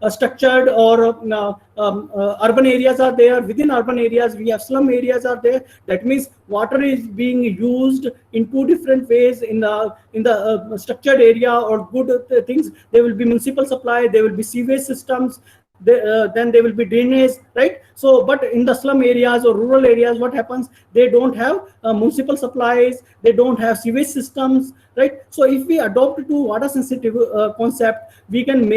structured or urban areas are there. Within urban areas, we have slum areas are there. That means water is being used in two different ways. In the structured area or good things, there will be municipal supply, there will be sewage systems. Then there will be drainage, right? So but in the slum areas or rural areas, what happens? They don't have municipal supplies, they don't have sewage systems, right? So if we adopt to water sensitive concept, we can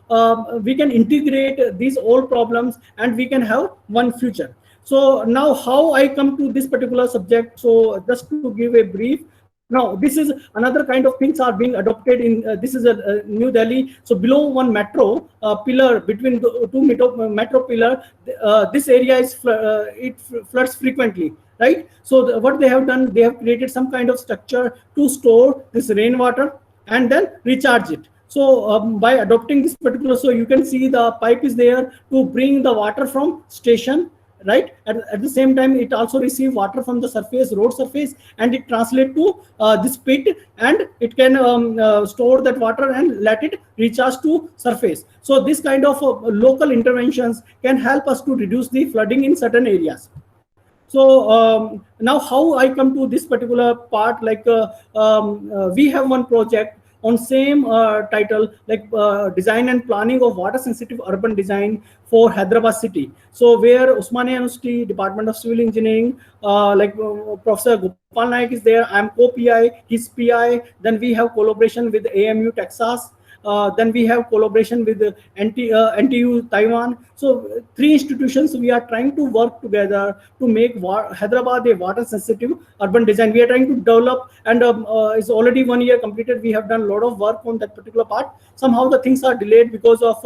integrate these all problems, and we can have one future. So now how I come to this particular subject, so just to give a brief. Now, this is another kind of things are being adopted in, this is a New Delhi. So below one metro pillar, between the two metro pillar, this area is, it floods frequently, right? So what they have done, they have created some kind of structure to store this rainwater and then recharge it. So by adopting this particular, so you can see the pipe is there to bring the water from station, right? At the same time, it also receives water from the surface, road surface, and it translates to this pit, and it can store that water and let it recharge to surface. So this kind of local interventions can help us to reduce the flooding in certain areas. So now how I come to this particular part, like we have one project on same title, like design and planning of water sensitive urban design for Hyderabad city. So where Osmania University, Department of Civil Engineering, Professor Gopal Naik is there. I'm co-PI, he's PI. Then we have collaboration with AMU Texas. Then we have collaboration with NTU Taiwan. So 3 institutions, we are trying to work together to make Hyderabad a water sensitive urban design. We are trying to develop, and it's already 1 year completed. We have done a lot of work on that particular part. Somehow the things are delayed because of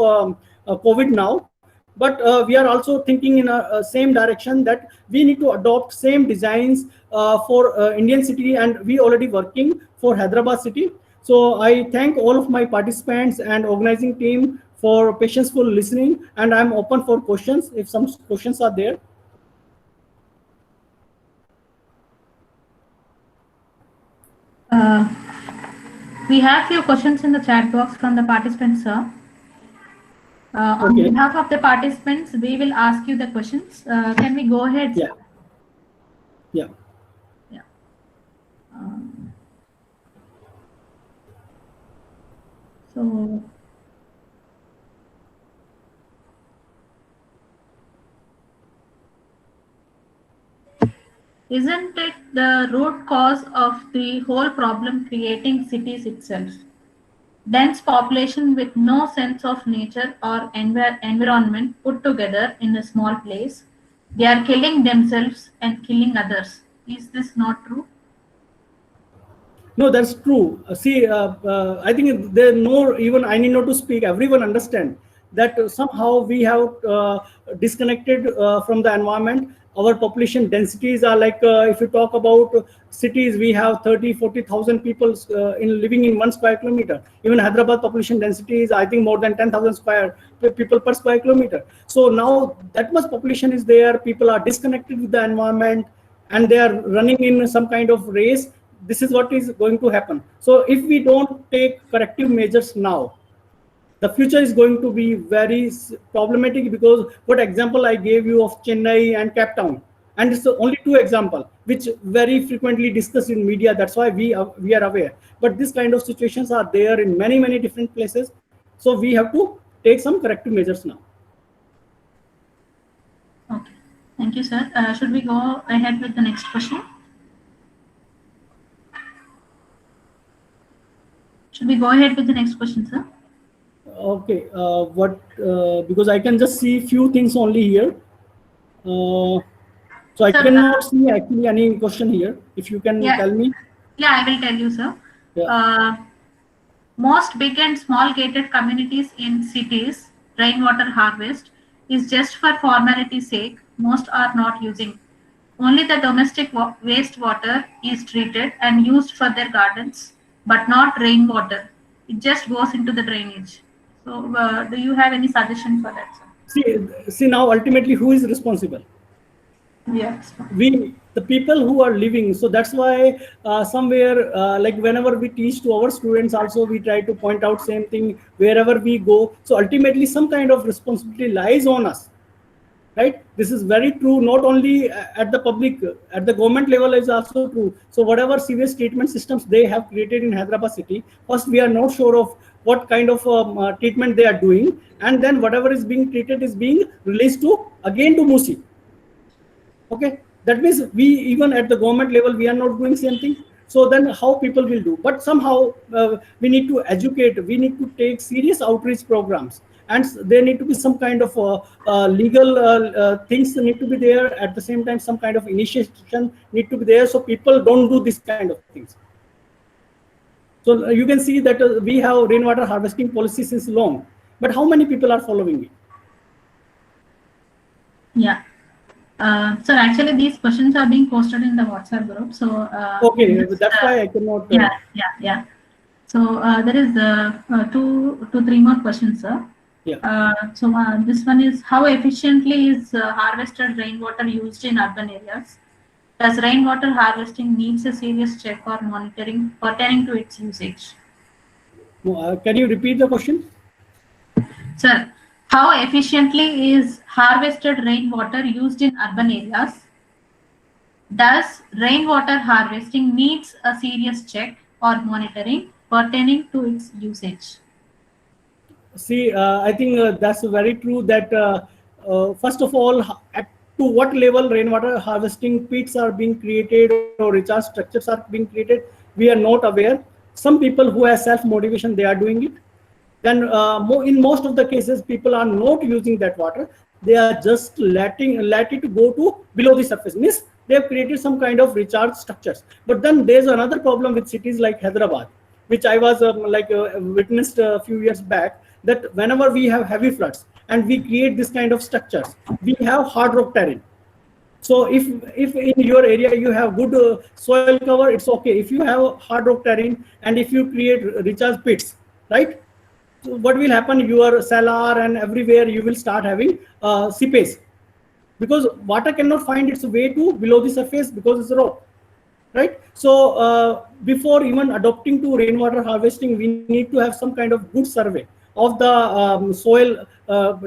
COVID now. But we are also thinking in a same direction that we need to adopt same designs for Indian city, and we already working for Hyderabad city. So I thank all of my participants and organizing team for patientful listening, and I'm open for questions if some questions are there. We have few questions in the chat box from the participants, sir. On behalf of the participants, we will ask you the questions. Can we go ahead? Yeah. Yeah. Yeah. So, isn't it the root cause of the whole problem creating cities itself? Dense population with no sense of nature or environment put together in a small place. They are killing themselves and killing others. Is this not true? No, that's true. See, I think there no even I need not to speak. Everyone understand that somehow we have disconnected from the environment. Our population densities are like, if you talk about cities, we have 30-40,000 people living in 1 square kilometer. Even Hyderabad population density is, I think, more than 10,000 people per square kilometer. So now that much population is there. People are disconnected with the environment, and they are running in some kind of race. This is what is going to happen. So if we don't take corrective measures now, the future is going to be very problematic, because what example I gave you of Chennai and Cape Town, and it's only 2 examples which very frequently discussed in media. That's why we are aware. But this kind of situations are there in many different places. So we have to take some corrective measures now. Okay, thank you, sir. Should we go ahead with the next question? Should we go ahead with the next question, sir? Okay, because I can just see few things only here. So I cannot see actually any question here. If you can tell me. Yeah, I will tell you, sir. Yeah. Most big and small gated communities in cities, rainwater harvest is just for formality's sake. Most are not using. Only the domestic wastewater is treated and used for their gardens, but not rainwater. It just goes into the drainage. So, do you have any suggestion for that, sir? See now, ultimately, who is responsible? Yes. The people who are living. So that's why somewhere, like whenever we teach to our students, also we try to point out same thing wherever we go. So ultimately, some kind of responsibility lies on us. Right? This is very true, not only at the public, at the government level is also true. So whatever sewage treatment systems they have created in Hyderabad city, first we are not sure of what kind of treatment they are doing, and then whatever is being treated is being released again to Musi. Okay, that means we, even at the government level, we are not doing same thing. So then how people will do? But somehow we need to educate, we need to take serious outreach programs. And there need to be some kind of legal things need to be there. At the same time, some kind of initiation need to be there, so people don't do this kind of things. So you can see that we have rainwater harvesting policy since long, but how many people are following it? Yeah. So actually, these questions are being posted in the WhatsApp group. So okay, that's why I cannot. Yeah. So there is 2 to 3 more questions, sir. Yeah. So this one is, how efficiently is harvested rainwater used in urban areas? Does rainwater harvesting needs a serious check or monitoring pertaining to its usage? Can you repeat the question? Sir, how efficiently is harvested rainwater used in urban areas? Does rainwater harvesting needs a serious check or monitoring pertaining to its usage? See, I think that's very true that first of all, to what level rainwater harvesting pits are being created or recharge structures are being created, we are not aware. Some people who have self-motivation, they are doing it. then in most of the cases, people are not using that water. They are just let it go to below the surface. Means they have created some kind of recharge structures. But then there's another problem with cities like Hyderabad, which I was witnessed a few years back, that whenever we have heavy floods and we create this kind of structures, we have hard rock terrain. So if in your area you have good soil cover, it's okay. If you have hard rock terrain and if you create recharge pits, right? So what will happen? Your cellar and everywhere you will start having seepage, because water cannot find its way to below the surface because it's rock, right? So before even adopting to rainwater harvesting, we need to have some kind of good survey of the soil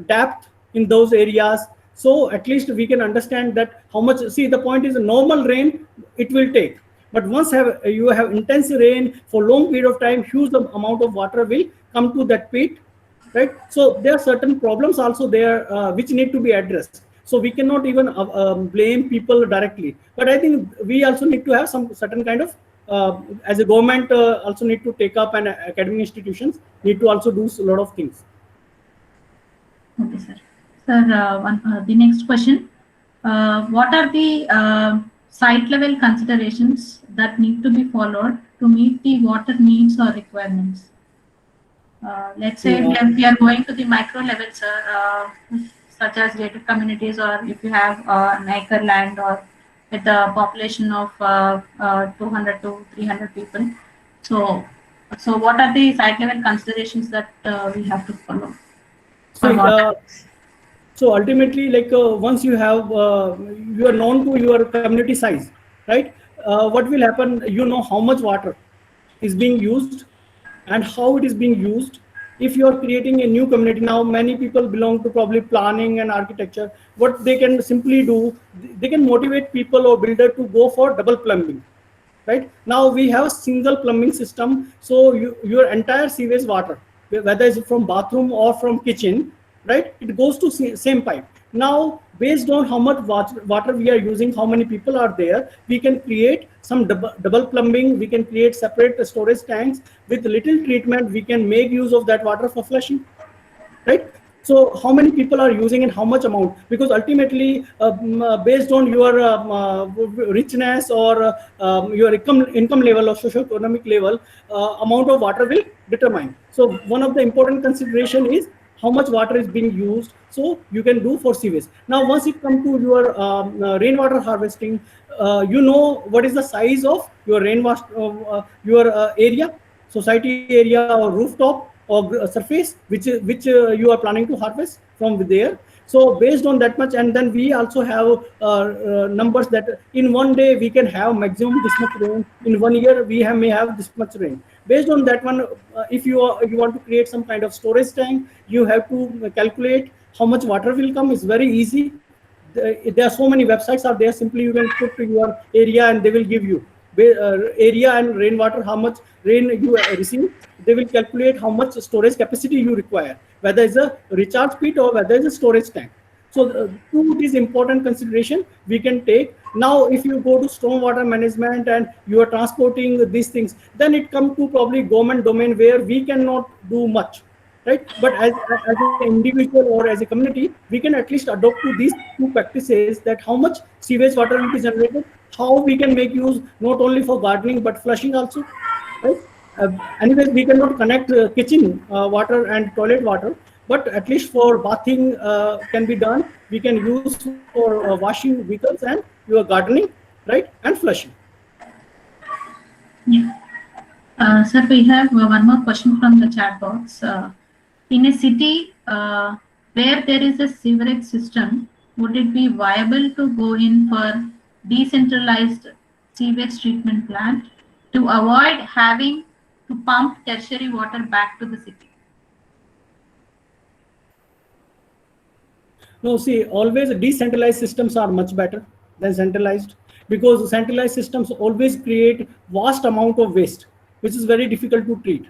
depth in those areas. So at least we can understand that how much. See, the point is, normal rain it will take, but once you have intense rain for long period of time, huge amount of water will come to that pit, right? So there are certain problems also there which need to be addressed. So we cannot even blame people directly. But I think we also need to have some certain kind of, as a government, also need to take up, and academic institutions need to also do a lot of things. Okay, sir. Sir, the next question. What are the site level considerations that need to be followed to meet the water needs or requirements? Let's say we are going to the micro level, sir, such as gated communities, or if you have an acre land or with a population of 200 to 300 people. So what are the site level considerations that we have to follow? So ultimately, like once you have, you are known to your community size, right? What will happen? You know how much water is being used and how it is being used. If you are creating a new community, now many people belong to probably planning and architecture. What they can simply do, they can motivate people or builder to go for double plumbing, right? Now we have a single plumbing system, so your entire sewage water, whether it's from bathroom or from kitchen, right, it goes to same pipe. Now based on how much water we are using, how many people are there, we can create some double plumbing. We can create separate storage tanks with little treatment. We can make use of that water for flushing, right? So how many people are using and how much amount? Because ultimately, based on your richness or your income level or socio-economic level, amount of water will determine. So one of the important consideration is how much water is being used, so you can do for sewage. Now once it comes to your rainwater harvesting, you know what is the size of your rainwater, your area, society area or rooftop or surface which you are planning to harvest from there. So based on that much, and then we also have numbers that in one day we can have maximum this much rain, in 1 year we may have this much rain. Based on that one, if you want to create some kind of storage tank, you have to calculate how much water will come. It's very easy. There are so many websites are there. Simply you can put to your area and they will give you area and rainwater, how much rain you receive. They will calculate how much storage capacity you require, whether it's a recharge pit or whether it's a storage tank. So two is important consideration we can take. Now if you go to stormwater management and you are transporting these things, then it comes to probably government domain where we cannot do much, right? But as an individual or as a community, we can at least adopt to these two practices, that how much sewage water will be generated, how we can make use not only for gardening but flushing also, right? Anyways, we cannot connect kitchen water and toilet water, but at least for bathing can be done. We can use for washing vehicles and your gardening, right, and flushing. Yeah. Sir, we have one more question from the chat box. In a city where there is a sewerage system, would it be viable to go in for decentralized sewage treatment plant to avoid having to pump tertiary water back to the city? No, see, always decentralized systems are much better than centralized, because centralized systems always create vast amount of waste, which is very difficult to treat,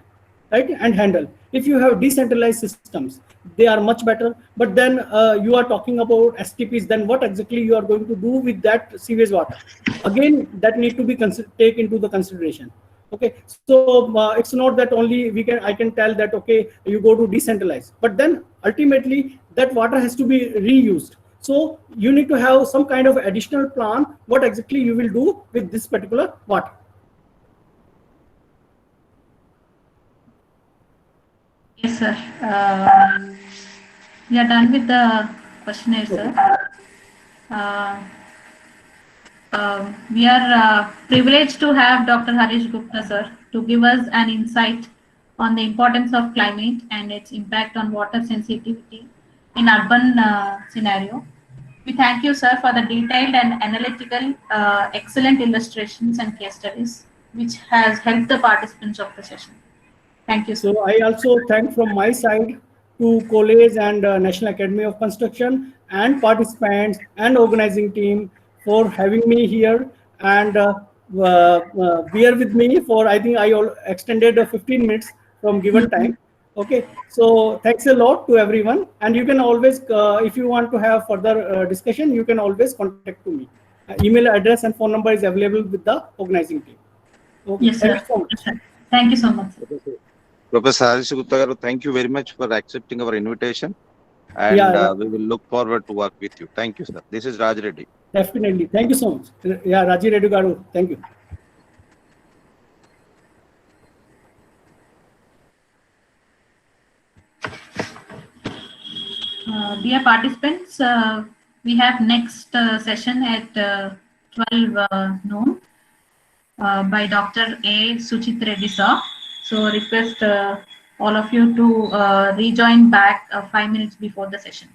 right, and handle. If you have decentralized systems, they are much better. But then you are talking about STPs, then what exactly you are going to do with that sewage water? Again, that need to be take into the consideration. Okay, so it's not that only I can tell that okay, you go to decentralized, but then ultimately that water has to be reused. So you need to have some kind of additional plan what exactly you will do with this particular water. Yes, sir. We are done with the questionnaire, sir. We are privileged to have Dr. Harish Gupta, sir, to give us an insight on the importance of climate and its impact on water sensitivity in urban scenario. We thank you, sir, for the detailed and analytical, excellent illustrations and case studies, which has helped the participants of the session. Thank you, sir. So I also thank from my side to college and National Academy of Construction and participants and organizing team for having me here and bear with me for I think I extended 15 minutes from given time. Okay, so thanks a lot to everyone, and you can always if you want to have further discussion, you can always contact to me. Email address and phone number is available with the organizing team. Okay, Yes, thank sir. you so much. Yes, sir. Thank you so much, sir. Professor Harish Gupta garu, thank you very much for accepting our invitation, and Yeah. we will look forward to work with you. Thank you, sir. This is Raj Reddy. Definitely. Thank you so much. Yeah, Raji Reddy garu. Thank you. Dear participants, we have next session at 12 noon by Dr. A. Suchit Reddy sir. So request all of you to rejoin back 5 minutes before the session.